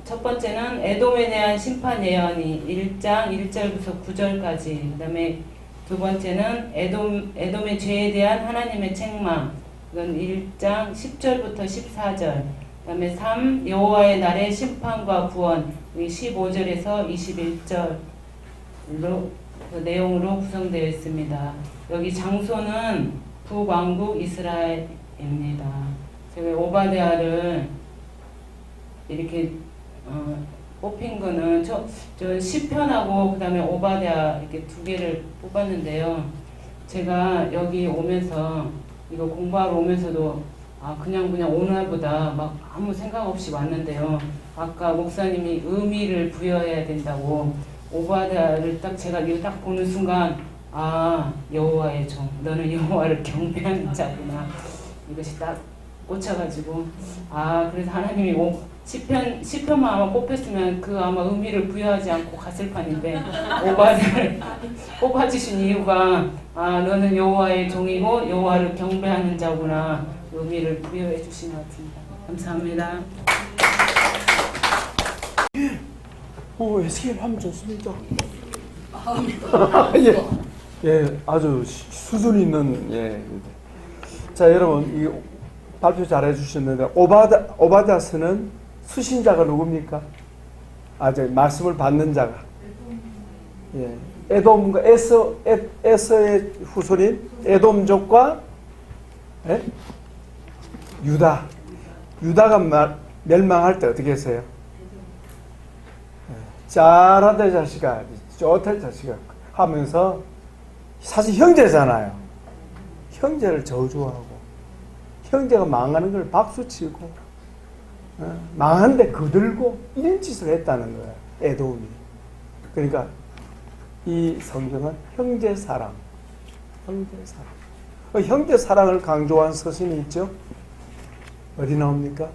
첫 번째는 에돔에 대한 심판 예언이 1장 1절부터 9절까지. 그다음에 두 번째는 에돔의 죄에 대한 하나님의 책망. 이건 1장 10절부터 14절. 그다음에 3 여호와의 날의 심판과 구원. 15절에서 21절로 그 내용으로 구성되어 있습니다. 여기 장소는 북왕국 이스라엘입니다. 제가 오바댜를 이렇게 뽑힌 거는 저 시편하고 그다음에 오바댜 이렇게 두 개를 뽑았는데요. 제가 여기 오면서 이거 공부하러 오면서도 그냥 오나 보다 막 아무 생각 없이 왔는데요. 아까 목사님이 의미를 부여해야 된다고 오바댜를 제가 이거 딱 보는 순간 여호와의 종, 너는 여호와를 경배하는 자구나. 이것이 딱 꽂혀가지고 그래서 하나님이 시편만 아마 뽑혔으면 그 아마 의미를 부여하지 않고 갔을 판인데 오바댜를 뽑아주신 이유가 너는 여호와의 종이고 여호와를 경배하는 자구나 의미를 부여해 주신 것 같습니다. 감사합니다. 에스겔 하면 좋습니다. 예, 아주 수준 있는, 예. 자, 여러분, 이 발표 잘 해주셨는데, 오바댜서는 수신자가 누굽니까? 말씀을 받는 자가. 예. 에돔과 에서의 후손인 에돔족과, 예? 유다가 멸망할 때 어떻게 했어요? 잘하다 자식아, 좋다 자식아 하면서 사실 형제잖아요. 형제를 저주하고 형제가 망하는 걸 박수치고 망하는데 거들고 이런 짓을 했다는 거예요. 에돔이. 그러니까 이 성경은 형제 사랑. 형제 사랑을 강조한 서신이 있죠. 어디 나옵니까?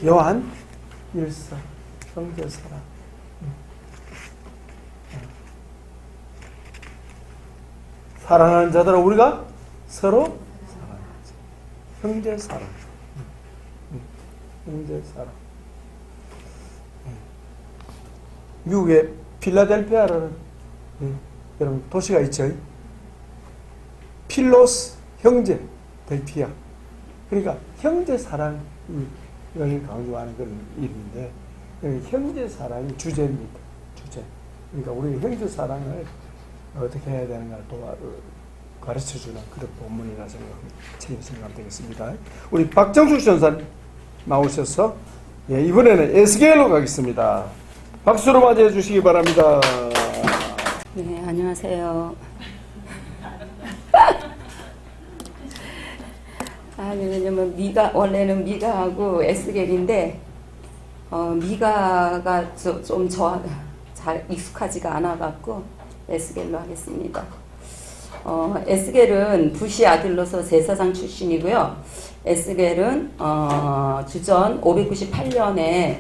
요한 1서 형제 사랑. 사랑하는 자들아 우리가 서로 사랑하자. 형제 사랑. 형제 사랑. 미국의 필라델피아라는 여러분 도시가 있죠. 필로스 형제 델피아. 그러니까 형제 사랑을 강조하는 그런 이름인데 형제 사랑이 주제입니다. 주제. 그러니까 우리 형제 사랑을 어떻게 해야 되는가를 가르쳐주는 그런 본문이라 생각하면 되겠습니다. 우리 박정숙 전사님 나오셔서 이번에는 에스겔로 가겠습니다. 박수로 맞이해 주시기 바랍니다. 네, 안녕하세요. 왜냐면 원래는 미가하고 에스겔인데 미가가 좀 잘 익숙하지가 않아갖고 에스겔로 하겠습니다. 에스겔은 부시 아들로서 제사장 출신이고요. 에스겔은 주전 598년에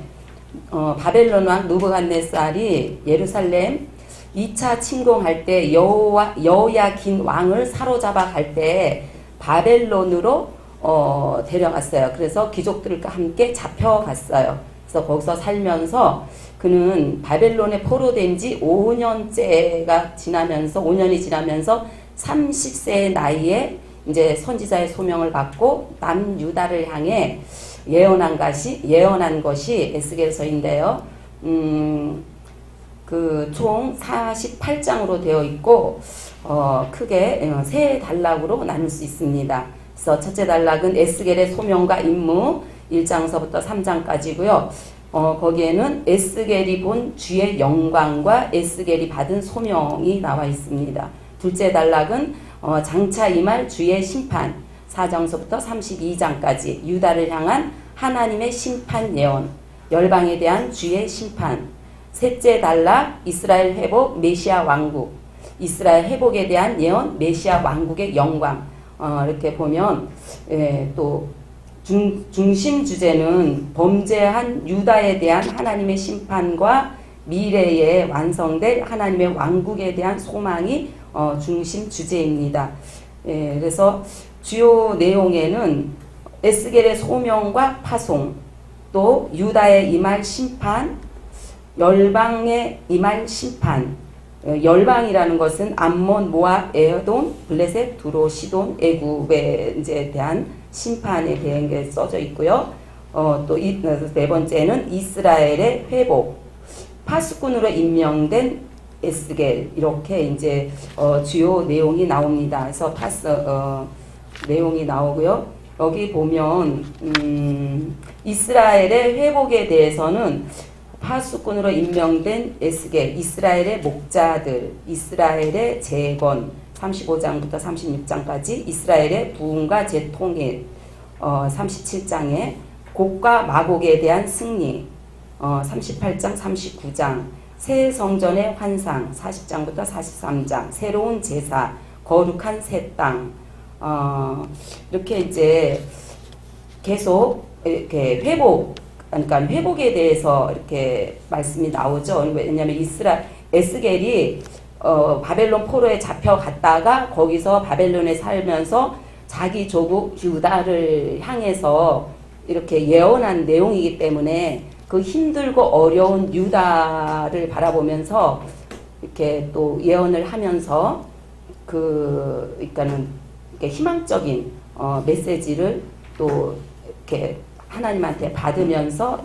바벨론 왕 느부갓네살이 예루살렘 2차 침공할 때 여호야긴 왕을 사로잡아 갈 때 바벨론으로 데려갔어요. 그래서 귀족들과 함께 잡혀갔어요. 그래서 거기서 살면서 그는 바벨론에 포로된 지 5년째가 지나면서 5년이 지나면서 30세의 나이에 이제 선지자의 소명을 받고 남유다를 향해 예언한 것이 에스겔서인데요. 그 총 48장으로 되어 있고 크게 세 단락으로 나눌 수 있습니다. 그래서 첫째 단락은 에스겔의 소명과 임무 1장서부터 3장까지고요. 거기에는 에스겔이 본 주의 영광과 에스겔이 받은 소명이 나와 있습니다. 둘째 단락은 장차 임할 주의 심판 4장서부터 32장까지 유다를 향한 하나님의 심판 예언, 열방에 대한 주의 심판. 셋째 단락 이스라엘 회복 메시아 왕국, 이스라엘 회복에 대한 예언 메시아 왕국의 영광. 이렇게 보면 또 중심 주제는 범죄한 유다에 대한 하나님의 심판과 미래에 완성될 하나님의 왕국에 대한 소망이 중심 주제입니다. 그래서 주요 내용에는 에스겔의 소명과 파송, 또 유다의 임할 심판, 열방의 임할 심판. 열방이라는 것은 암몬, 모압, 에돔, 블레셋, 두로, 시돈, 애굽에 이제 대한 심판에 대한 게 써져 있고요. 또 네 번째는 이스라엘의 회복, 파수꾼으로 임명된 에스겔, 이렇게 이제 주요 내용이 나옵니다. 그래서 내용이 나오고요. 여기 보면 이스라엘의 회복에 대해서는 파수꾼으로 임명된 에스겔, 이스라엘의 목자들, 이스라엘의 재건 35장부터 36장까지, 이스라엘의 부흥과 재통일 37장에 곡과 마곡에 대한 승리 38장 39장, 새 성전의 환상 40장부터 43장, 새로운 제사, 거룩한 새 땅, 이렇게 이제 계속 이렇게 그러니까 회복에 대해서 이렇게 말씀이 나오죠. 왜냐하면 에스겔이 바벨론 포로에 잡혀갔다가 거기서 바벨론에 살면서 자기 조국 유다를 향해서 이렇게 예언한 내용이기 때문에 그 힘들고 어려운 유다를 바라보면서 이렇게 또 예언을 하면서 그러니까는 이렇게 희망적인 메시지를 또 이렇게 하나님한테 받으면서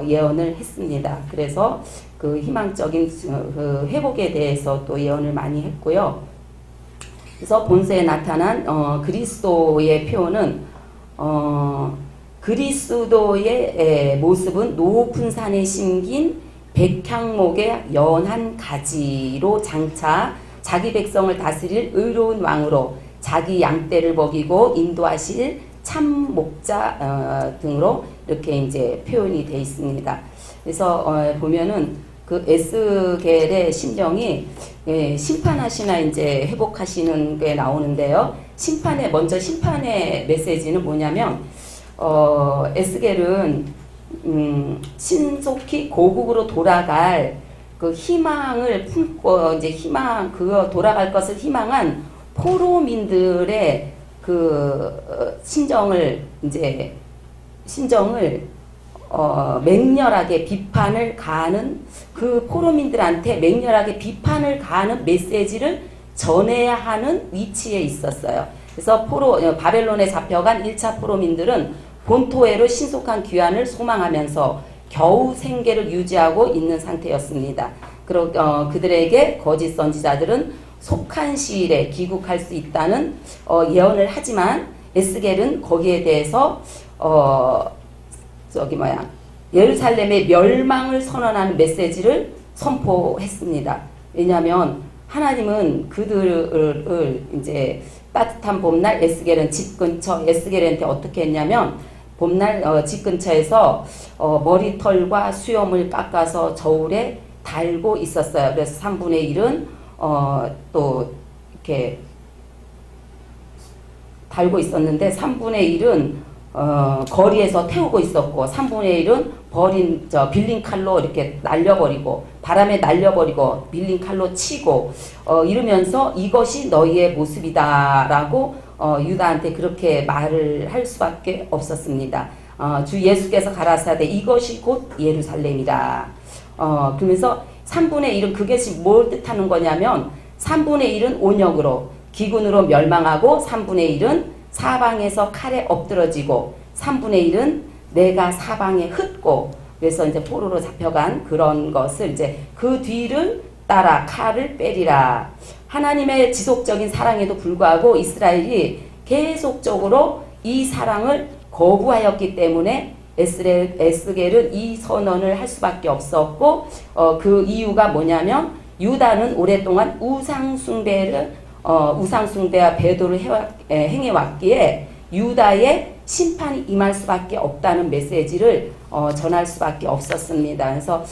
예언을 했습니다. 그래서 그 희망적인 그 회복에 대해서 또 예언을 많이 했고요. 그래서 본서에 나타난 그리스도의 표현은 그리스도의 모습은 높은 산에 심긴 백향목의 연한 가지로 장차 자기 백성을 다스릴 의로운 왕으로 자기 양떼를 먹이고 인도하실 참 목자 등으로 이렇게 이제 표현이 되어 있습니다. 그래서 보면은 그 에스겔의 심정이 심판하시나 이제 회복하시는 게 나오는데요. 먼저 심판의 메시지는 뭐냐면 에스겔은 신속히 고국으로 돌아갈 그 희망을 품고 이제 돌아갈 것을 희망한 포로민들의 그 신정을 맹렬하게 비판을 가하는, 그 포로민들한테 맹렬하게 비판을 가하는 메시지를 전해야 하는 위치에 있었어요. 그래서 바벨론에 잡혀간 1차 포로민들은 본토에로 신속한 귀환을 소망하면서 겨우 생계를 유지하고 있는 상태였습니다. 그들에게 거짓 선지자들은 속한 시일에 귀국할 수 있다는 예언을 하지만 에스겔은 거기에 대해서 예루살렘의 멸망을 선언하는 메시지를 선포했습니다. 왜냐하면 하나님은 그들을 이제 따뜻한 봄날 에스겔은 집 근처, 에스겔한테 어떻게 했냐면 봄날 집 근처에서 머리털과 수염을 깎아서 저울에 달고 있었어요. 그래서 3분의 1은 또 이렇게 달고 있었는데 3분의 1은 거리에서 태우고 있었고 3분의 1은 빌린 칼로 이렇게 날려버리고 바람에 날려버리고 빌린 칼로 치고 이러면서 이것이 너희의 모습이다라고 유다한테 그렇게 말을 할 수밖에 없었습니다. 주 예수께서 가라사대 이것이 곧 예루살렘이다. 그러면서 3분의 1은 그것이 뭘 뜻하는 거냐면 3분의 1은 온역으로 기근으로 멸망하고 3분의 1은 사방에서 칼에 엎드러지고 3분의 1은 내가 사방에 흩고 그래서 이제 포로로 잡혀간 그런 것을 이제 그 뒤를 따라 칼을 빼리라. 하나님의 지속적인 사랑에도 불구하고 이스라엘이 계속적으로 이 사랑을 거부하였기 때문에 에스겔은 이 선언을 할 수밖에 없었고 그 이유가 뭐냐면 유다는 오랫동안 우상숭배와 배도를 행해왔기에 유다의 심판이 임할 수밖에 없다는 메시지를 전할 수밖에 없었습니다. 그래서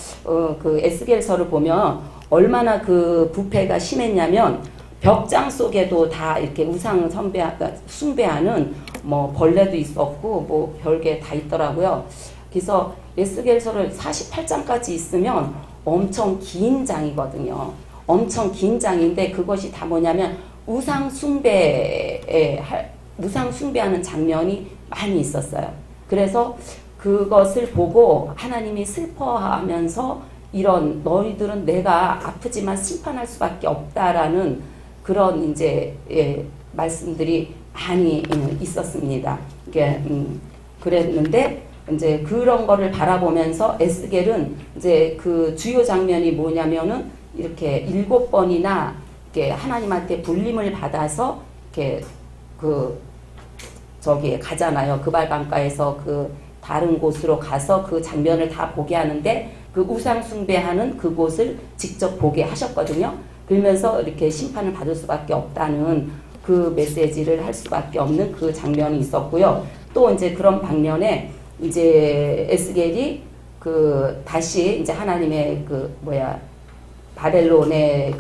그 에스겔서를 보면 얼마나 그 부패가 심했냐면 벽장 속에도 다 이렇게 숭배하는 뭐 벌레도 있었고 뭐 별게 다 있더라고요. 그래서 에스겔서를 48장까지 있으면 엄청 긴 장이거든요. 엄청 긴 장인데 그것이 다 뭐냐면 우상 숭배하는 장면이 많이 있었어요. 그래서 그것을 보고 하나님이 슬퍼하면서 이런 너희들은 내가 아프지만 심판할 수밖에 없다라는 그런 이제 말씀들이 많이 있었습니다. 그랬는데 이제 그런 거를 바라보면서 에스겔은 이제 그 주요 장면이 뭐냐면은 이렇게 7번이나 이렇게 하나님한테 불림을 받아서 이렇게 저기 가잖아요. 그발 강가에서 그 다른 곳으로 가서 그 장면을 다 보게 하는데 그 우상 숭배하는 그곳을 직접 보게 하셨거든요. 그러면서 이렇게 심판을 받을 수밖에 없다는 그 메시지를 할 수밖에 없는 그 장면이 있었고요. 또 이제 그런 방면에 이제 에스겔이 그 다시 이제 하나님의 바벨론의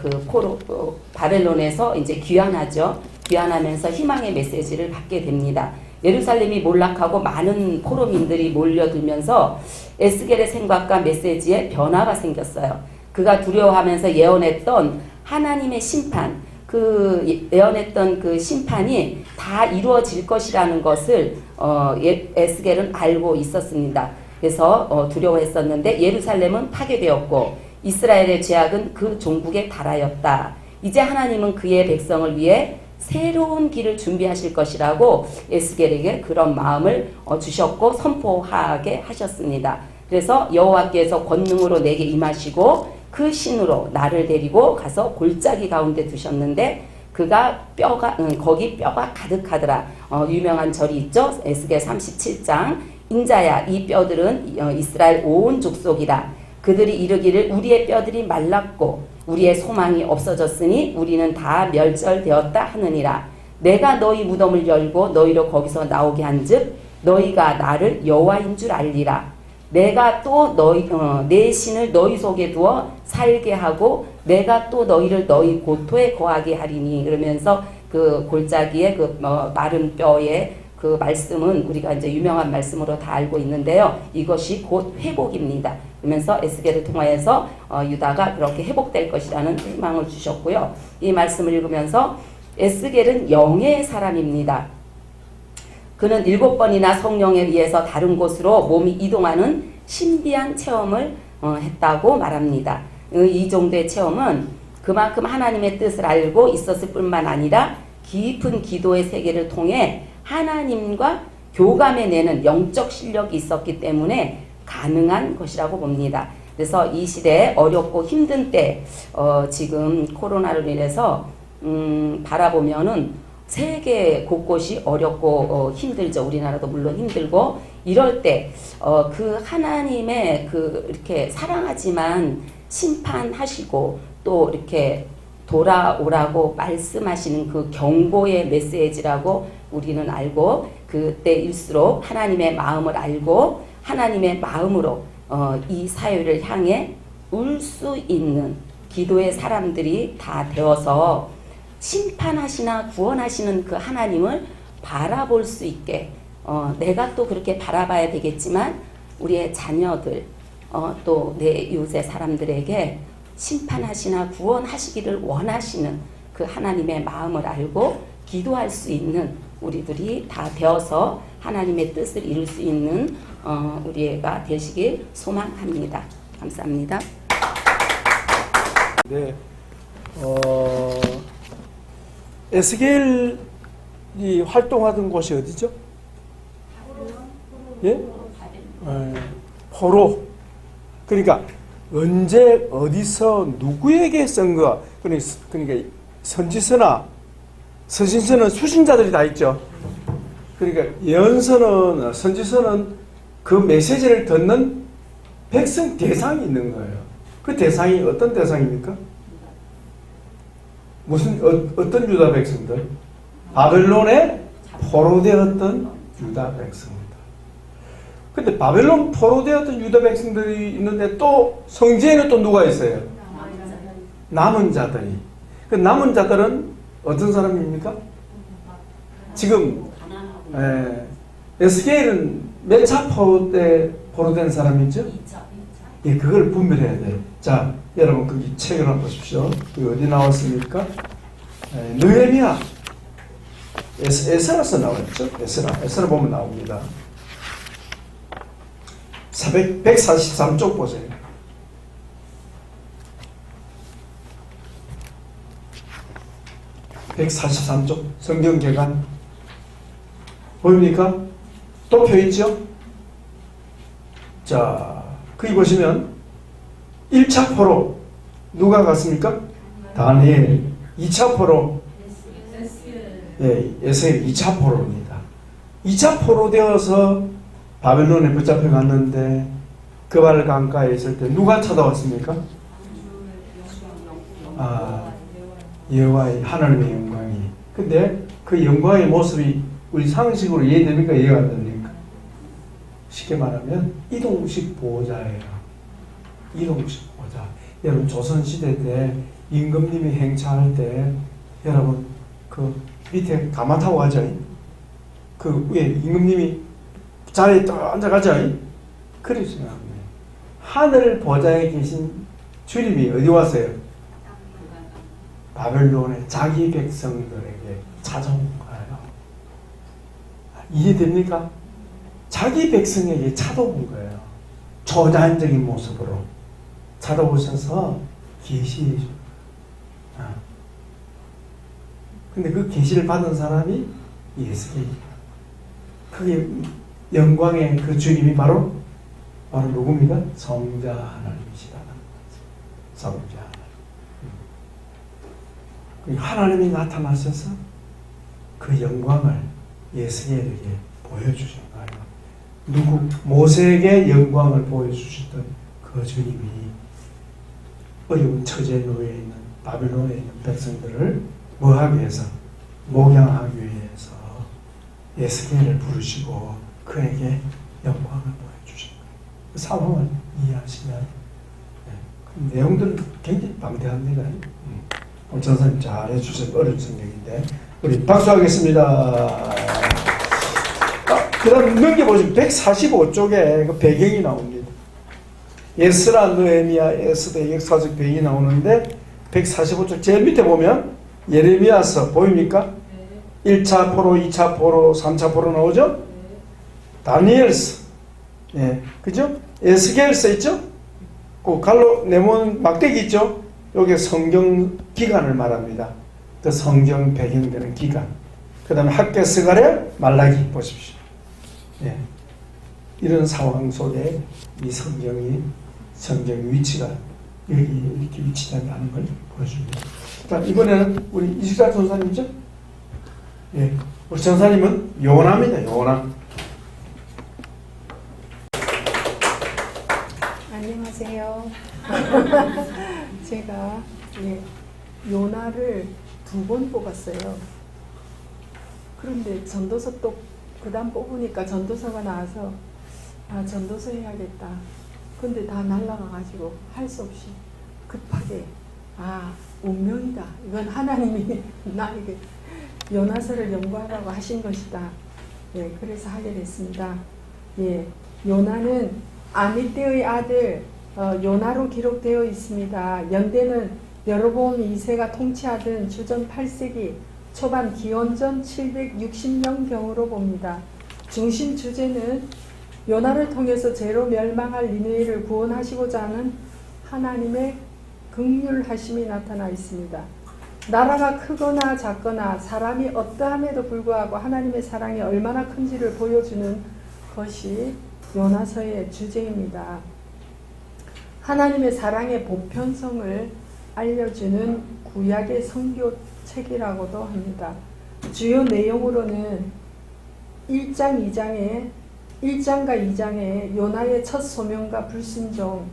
바벨론에서 이제 귀환하죠. 귀환하면서 희망의 메시지를 받게 됩니다. 예루살렘이 몰락하고 많은 포로민들이 몰려들면서 에스겔의 생각과 메시지에 변화가 생겼어요. 그가 두려워하면서 예언했던 하나님의 심판, 예언했던 그 심판이 다 이루어질 것이라는 것을 에스겔은 알고 있었습니다. 그래서 두려워했었는데 예루살렘은 파괴되었고 이스라엘의 죄악은 그 종국에 달하였다. 이제 하나님은 그의 백성을 위해 새로운 길을 준비하실 것이라고 에스겔에게 그런 마음을 주셨고 선포하게 하셨습니다. 그래서 여호와께서 권능으로 내게 임하시고 그 신으로 나를 데리고 가서 골짜기 가운데 두셨는데 거기 뼈가 가득하더라. 유명한 절이 있죠. 에스겔 37장. 인자야 이 뼈들은 이스라엘 온 족속이라. 그들이 이르기를 우리의 뼈들이 말랐고 우리의 소망이 없어졌으니 우리는 다 멸절되었다 하느니라. 내가 너희 무덤을 열고 너희를 거기서 나오게 한즉 너희가 나를 여호와인 줄 알리라. 내가 또 내 신을 너희 속에 두어 살게 하고 내가 또 너희를 너희 고토에 거하게 하리니. 그러면서 그 골짜기의 마른 뼈의 그 말씀은 우리가 이제 유명한 말씀으로 다 알고 있는데요. 이것이 곧 회복입니다. 그러면서 에스겔을 통하여서 유다가 그렇게 회복될 것이라는 희망을 주셨고요. 이 말씀을 읽으면서 에스겔은 영의 사람입니다. 그는 7번이나 성령에 의해서 다른 곳으로 몸이 이동하는 신비한 체험을 했다고 말합니다. 이 정도의 체험은 그만큼 하나님의 뜻을 알고 있었을 뿐만 아니라 깊은 기도의 세계를 통해 하나님과 교감해내는 영적 실력이 있었기 때문에 가능한 것이라고 봅니다. 그래서 이 시대에 어렵고 힘든 때 지금 코로나로 인해서 바라보면은 세계 곳곳이 어렵고 힘들죠. 우리나라도 물론 힘들고 이럴 때 그 하나님의 이렇게 사랑하지만 심판하시고 또 이렇게 돌아오라고 말씀하시는 그 경고의 메시지라고 우리는 알고 그때일수록 하나님의 마음을 알고 하나님의 마음으로 이 사회를 향해 울 수 있는 기도의 사람들이 다 되어서 심판하시나 구원하시는 그 하나님을 바라볼 수 있게 내가 또 그렇게 바라봐야 되겠지만 우리의 자녀들 또 내 이웃의 사람들에게 심판하시나 구원하시기를 원하시는 그 하나님의 마음을 알고 기도할 수 있는 우리들이 다 되어서 하나님의 뜻을 이룰 수 있는 우리가 되시길 소망합니다. 감사합니다. 네, 에스겔이 활동하던 곳이 어디죠? 예? 포로. 그러니까 언제 어디서 누구에게 쓴가? 그러니까 선지서나 서신서는 수신자들이 다 있죠. 그러니까 예언서는 선지서는 그 메시지를 듣는 백성 대상이 있는 거예요. 그 대상이 어떤 대상입니까? 어떤 유다 백성들? 바벨론에 포로되었던 유다 백성입니다. 근데 바벨론 포로되었던 유다 백성들이 있는데 또 성지에는 또 누가 있어요? 남은 자들이. 그 남은 자들은 어떤 사람입니까? 지금 에스겔은 몇 차 포로된 사람이죠? 예, 그걸 분별해야 돼요. 자, 여러분 거기 책을 한번 보십시오. 그 어디 나왔습니까? 느헤미야. 에스라서 나왔죠? 에스라 보면 나옵니다. 143쪽 보세요. (143쪽) 성경개관 보입니까? 또 펴있죠? 자, 거기 보시면 1차 포로 누가 갔습니까? 다니엘. 2차 포로 에스겔 2차 포로입니다. 2차 포로 되어서 바벨론에 붙잡혀 갔는데 그발 강가에 있을 때 누가 찾아왔습니까? 여호와의 하나님의 영광이. 근데 그 영광의 모습이 우리 상식으로 이해됩니까? 이해가 안 됩니까? 쉽게 말하면 이동식 보호자예요. 이동식 보호자. 여러분 조선시대 때 임금님이 행차할 때 여러분 그 밑에 가마 타고 가죠. 그 위에 임금님이 자리에 또 앉아가죠. 그러지 않아요. 하늘 보좌에 계신 주님이 어디 왔어요? 바벨론의 자기 백성들에게 찾아온 거예요. 이해됩니까? 자기 백성에게 찾아온 거예요. 초자연적인 모습으로 찾아오셔서 계시해 줍니다. 근데 그 계시를 받은 사람이 에스겔이에요. 그게 영광의 그 주님이 바로 누굽니까? 성자 하나님이시라는 거죠. 성자 하나님. 하나님이 나타나셔서 그 영광을 에스겔에게 보여주신 거예요. 모세에게 영광을 보여주셨던 그 주님이 어려운 처제 노예에 있는 바벨론에 있는 백성들을 뭐하기 위해서? 목양하기 위해서 에스겔을 부르시고 그에게 영광을 보여주신 거예요. 그 상황을 이해하시면 그 내용들은 굉장히 방대합니다. 오늘 전사님 잘 해주신 어려운 성경인데 우리 박수하겠습니다. 그 다음 넘겨보시면 145쪽에 그 배경이 나옵니다. 에스라, 느헤미야, 에스더의 역사적 배경이 나오는데 145쪽 제일 밑에 보면 예레미야서 보입니까? 1차 포로, 2차 포로, 3차 포로 나오죠? 다니엘서, 그죠? 에스겔서 있죠? 그 갈로 네몬 막대기 있죠? 여기 성경 기간을 말합니다. 그 성경 배경되는 기간. 그 다음에 학계 스가랴, 말라기 보십시오. 이런 상황 속에 이 성경 위치가 여기 이렇게 위치된다는 걸 보여줍니다. 자, 이번에는 우리 이식자 전사님이죠? 우리 전사님은 요나입니다. 요나. 안녕하세요. 제가 요나를 2번 뽑았어요. 그런데 전도서 또 그 다음 뽑으니까 전도서가 나와서 전도서 해야겠다. 근데 다 날라가가지고 할 수 없이 급하게 운명이다. 이건 하나님이 나에게 요나서를 연구하라고 하신 것이다. 그래서 하게 됐습니다. 요나는 아미떼의 아들 요나로 기록되어 있습니다. 연대는 여로보암 2세가 통치하던 주전 8세기 초반 기원전 760년경으로 봅니다. 중심 주제는 요나를 통해서 죄로 멸망할 니느웨를 구원하시고자 하는 하나님의 긍휼하심이 나타나 있습니다. 나라가 크거나 작거나 사람이 어떠함에도 불구하고 하나님의 사랑이 얼마나 큰지를 보여주는 것이 요나서의 주제입니다. 하나님의 사랑의 보편성을 알려주는 구약의 선교책이라고도 합니다. 주요 내용으로는 1장과 2장에 요나의 첫 소명과 불순종,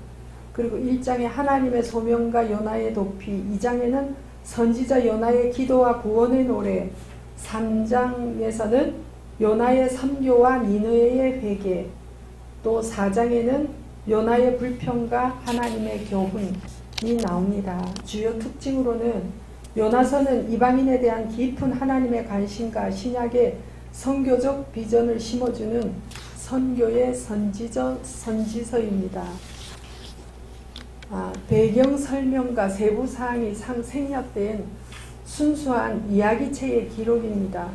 그리고 1장에 하나님의 소명과 요나의 도피, 2장에는 선지자 요나의 기도와 구원의 노래, 3장에서는 요나의 선교와 니느웨의 회개, 또 4장에는 요나의 불평과 하나님의 교훈이 나옵니다. 주요 특징으로는 요나서는 이방인에 대한 깊은 하나님의 관심과 신약의 선교적 비전을 심어주는 선교의 선지서입니다. 배경 설명과 세부 사항이 생략된 순수한 이야기체의 기록입니다.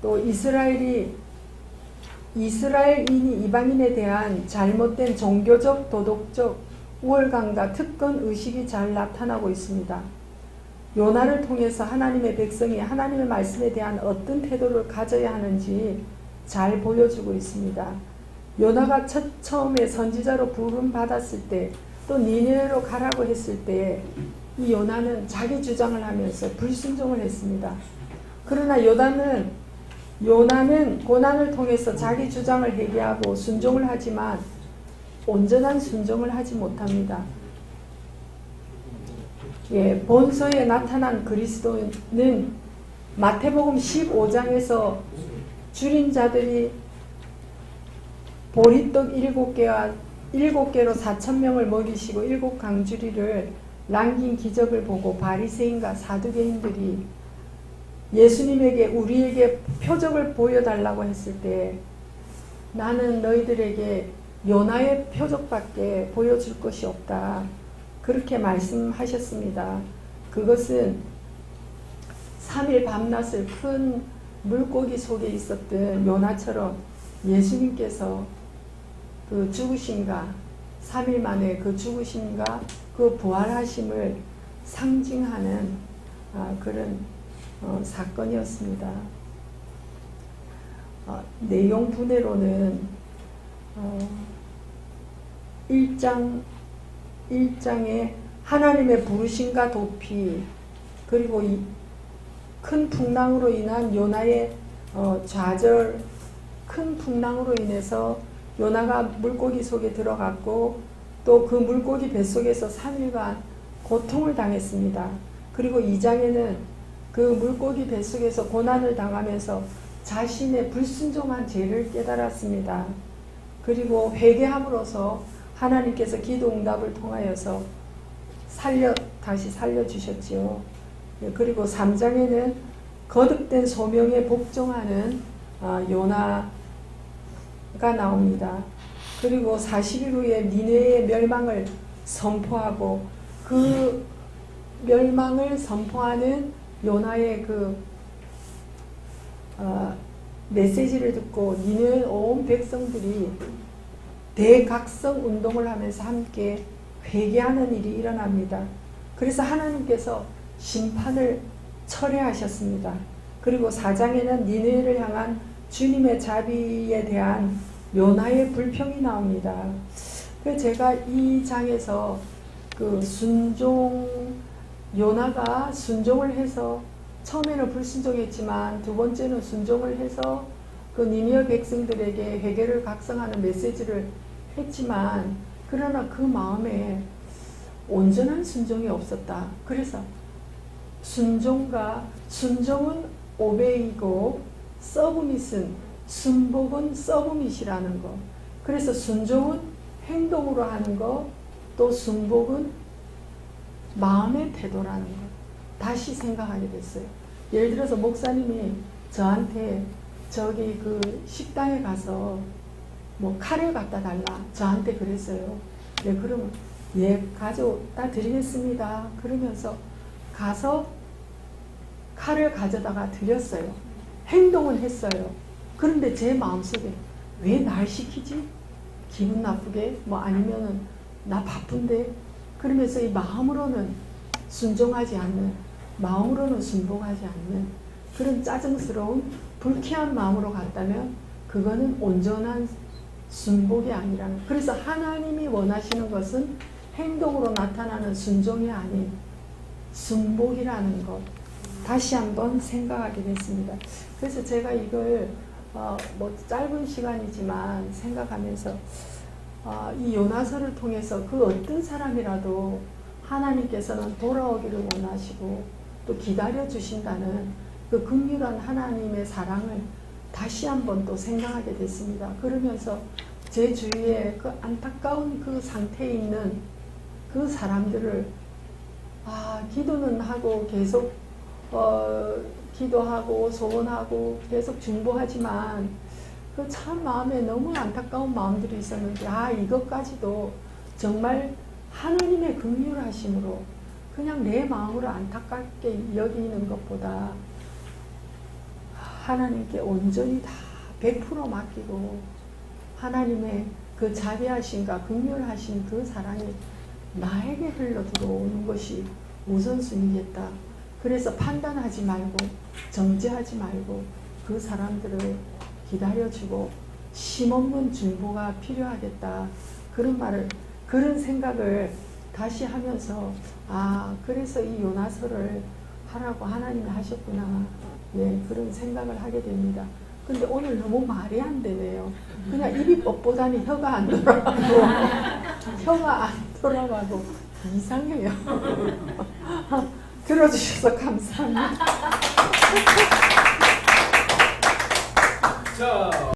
또 이스라엘인이 이방인에 대한 잘못된 종교적, 도덕적 우월감과 특권 의식이 잘 나타나고 있습니다. 요나를 통해서 하나님의 백성이 하나님의 말씀에 대한 어떤 태도를 가져야 하는지 잘 보여주고 있습니다. 요나가 처음에 선지자로 부름 받았을 때, 또 니느웨로 가라고 했을 때 이 요나는 자기 주장을 하면서 불순종을 했습니다. 그러나 요나는 고난을 통해서 자기 주장을 회개하고 순종을 하지만 온전한 순종을 하지 못합니다. 본서에 나타난 그리스도는 마태복음 15장에서 줄인 자들이 보리떡 7개로 4,000명을 먹이시고 7강주리를 남긴 기적을 보고 바리새인과 사두개인들이 예수님에게 우리에게 표적을 보여달라고 했을 때 나는 너희들에게 요나의 표적밖에 보여줄 것이 없다. 그렇게 말씀하셨습니다. 그것은 3일 밤낮을 큰 물고기 속에 있었던 요나처럼 예수님께서 그 죽으심과 3일 만에 그 죽으심과 그 부활하심을 상징하는 그런 사건이었습니다. 내용 분해로는 1장에 하나님의 부르심과 도피, 그리고 이 큰 풍랑으로 인한 요나의 좌절, 큰 풍랑으로 인해서 요나가 물고기 속에 들어갔고 또 그 물고기 뱃속에서 3일간 고통을 당했습니다. 그리고 2장에는 그 물고기 뱃속에서 고난을 당하면서 자신의 불순종한 죄를 깨달았습니다. 그리고 회개함으로써 하나님께서 기도 응답을 통하여서 다시 살려주셨지요. 그리고 3장에는 거듭된 소명에 복종하는 요나가 나옵니다. 그리고 40일 후에 니느웨의 멸망을 선포하고 그 멸망을 선포하는 요나의 그 메시지를 듣고 니느웨 온 백성들이 대각성 운동을 하면서 함께 회개하는 일이 일어납니다. 그래서 하나님께서 심판을 철회하셨습니다. 그리고 4장에는 니느웨를 향한 주님의 자비에 대한 요나의 불평이 나옵니다. 그래서 제가 이 장에서 그 요나가 순종을 해서 처음에는 불순종했지만 두 번째는 순종을 해서 그 니느웨 백성들에게 회개를 각성하는 메시지를 했지만 그러나 그 마음에 온전한 순종이 없었다. 그래서 순종은 오베이고 서브밋은 순복은 서브밋이라는 거. 그래서 순종은 행동으로 하는 거, 또 순복은 마음의 태도라는 거. 다시 생각하게 됐어요. 예를 들어서 목사님이 저한테 저기 그 식당에 가서 뭐 칼을 갖다 달라 저한테 그랬어요. 네, 그러면 가져다 드리겠습니다. 그러면서 가서 칼을 가져다가 드렸어요. 행동은 했어요. 그런데 제 마음속에 왜 날 시키지? 기분 나쁘게? 뭐 아니면은 나 바쁜데? 그러면서 이 마음으로는 순종하지 않는, 마음으로는 순복하지 않는 그런 짜증스러운 불쾌한 마음으로 갔다면 그거는 온전한 순복이 아니라는. 그래서 하나님이 원하시는 것은 행동으로 나타나는 순종이 아닌 순복이라는 것. 다시 한번 생각하게 됐습니다. 그래서 제가 이걸 뭐 짧은 시간이지만 생각하면서 이 요나서를 통해서 그 어떤 사람이라도 하나님께서는 돌아오기를 원하시고 또 기다려 주신다는 그 긍휼한 하나님의 사랑을 다시 한번 또 생각하게 됐습니다. 그러면서 제 주위에 그 안타까운 그 상태에 있는 그 사람들을 기도는 하고 계속 기도하고 소원하고 계속 중보하지만 그 참 마음에 너무 안타까운 마음들이 있었는데 이것까지도 정말 하나님의 긍휼하심으로 그냥 내 마음으로 안타깝게 여기는 것보다 하나님께 온전히 다 100% 맡기고 하나님의 그 자비하심과 긍휼하신 그 사랑이 나에게 흘러 들어오는 것이 우선순위겠다. 그래서 판단하지 말고 정죄하지 말고 그 사람들을 기다려주고 심없는 중보가 필요하겠다. 그런 생각을 다시 하면서 그래서 이 요나서를 하라고 하나님이 하셨구나. 네, 그런 생각을 하게 됩니다. 근데 오늘 너무 말이 안 되네요. 그냥 입이 뻣뻣하니 혀가 안 돌아가고 이상해요. 들어주셔서 감사합니다. 자.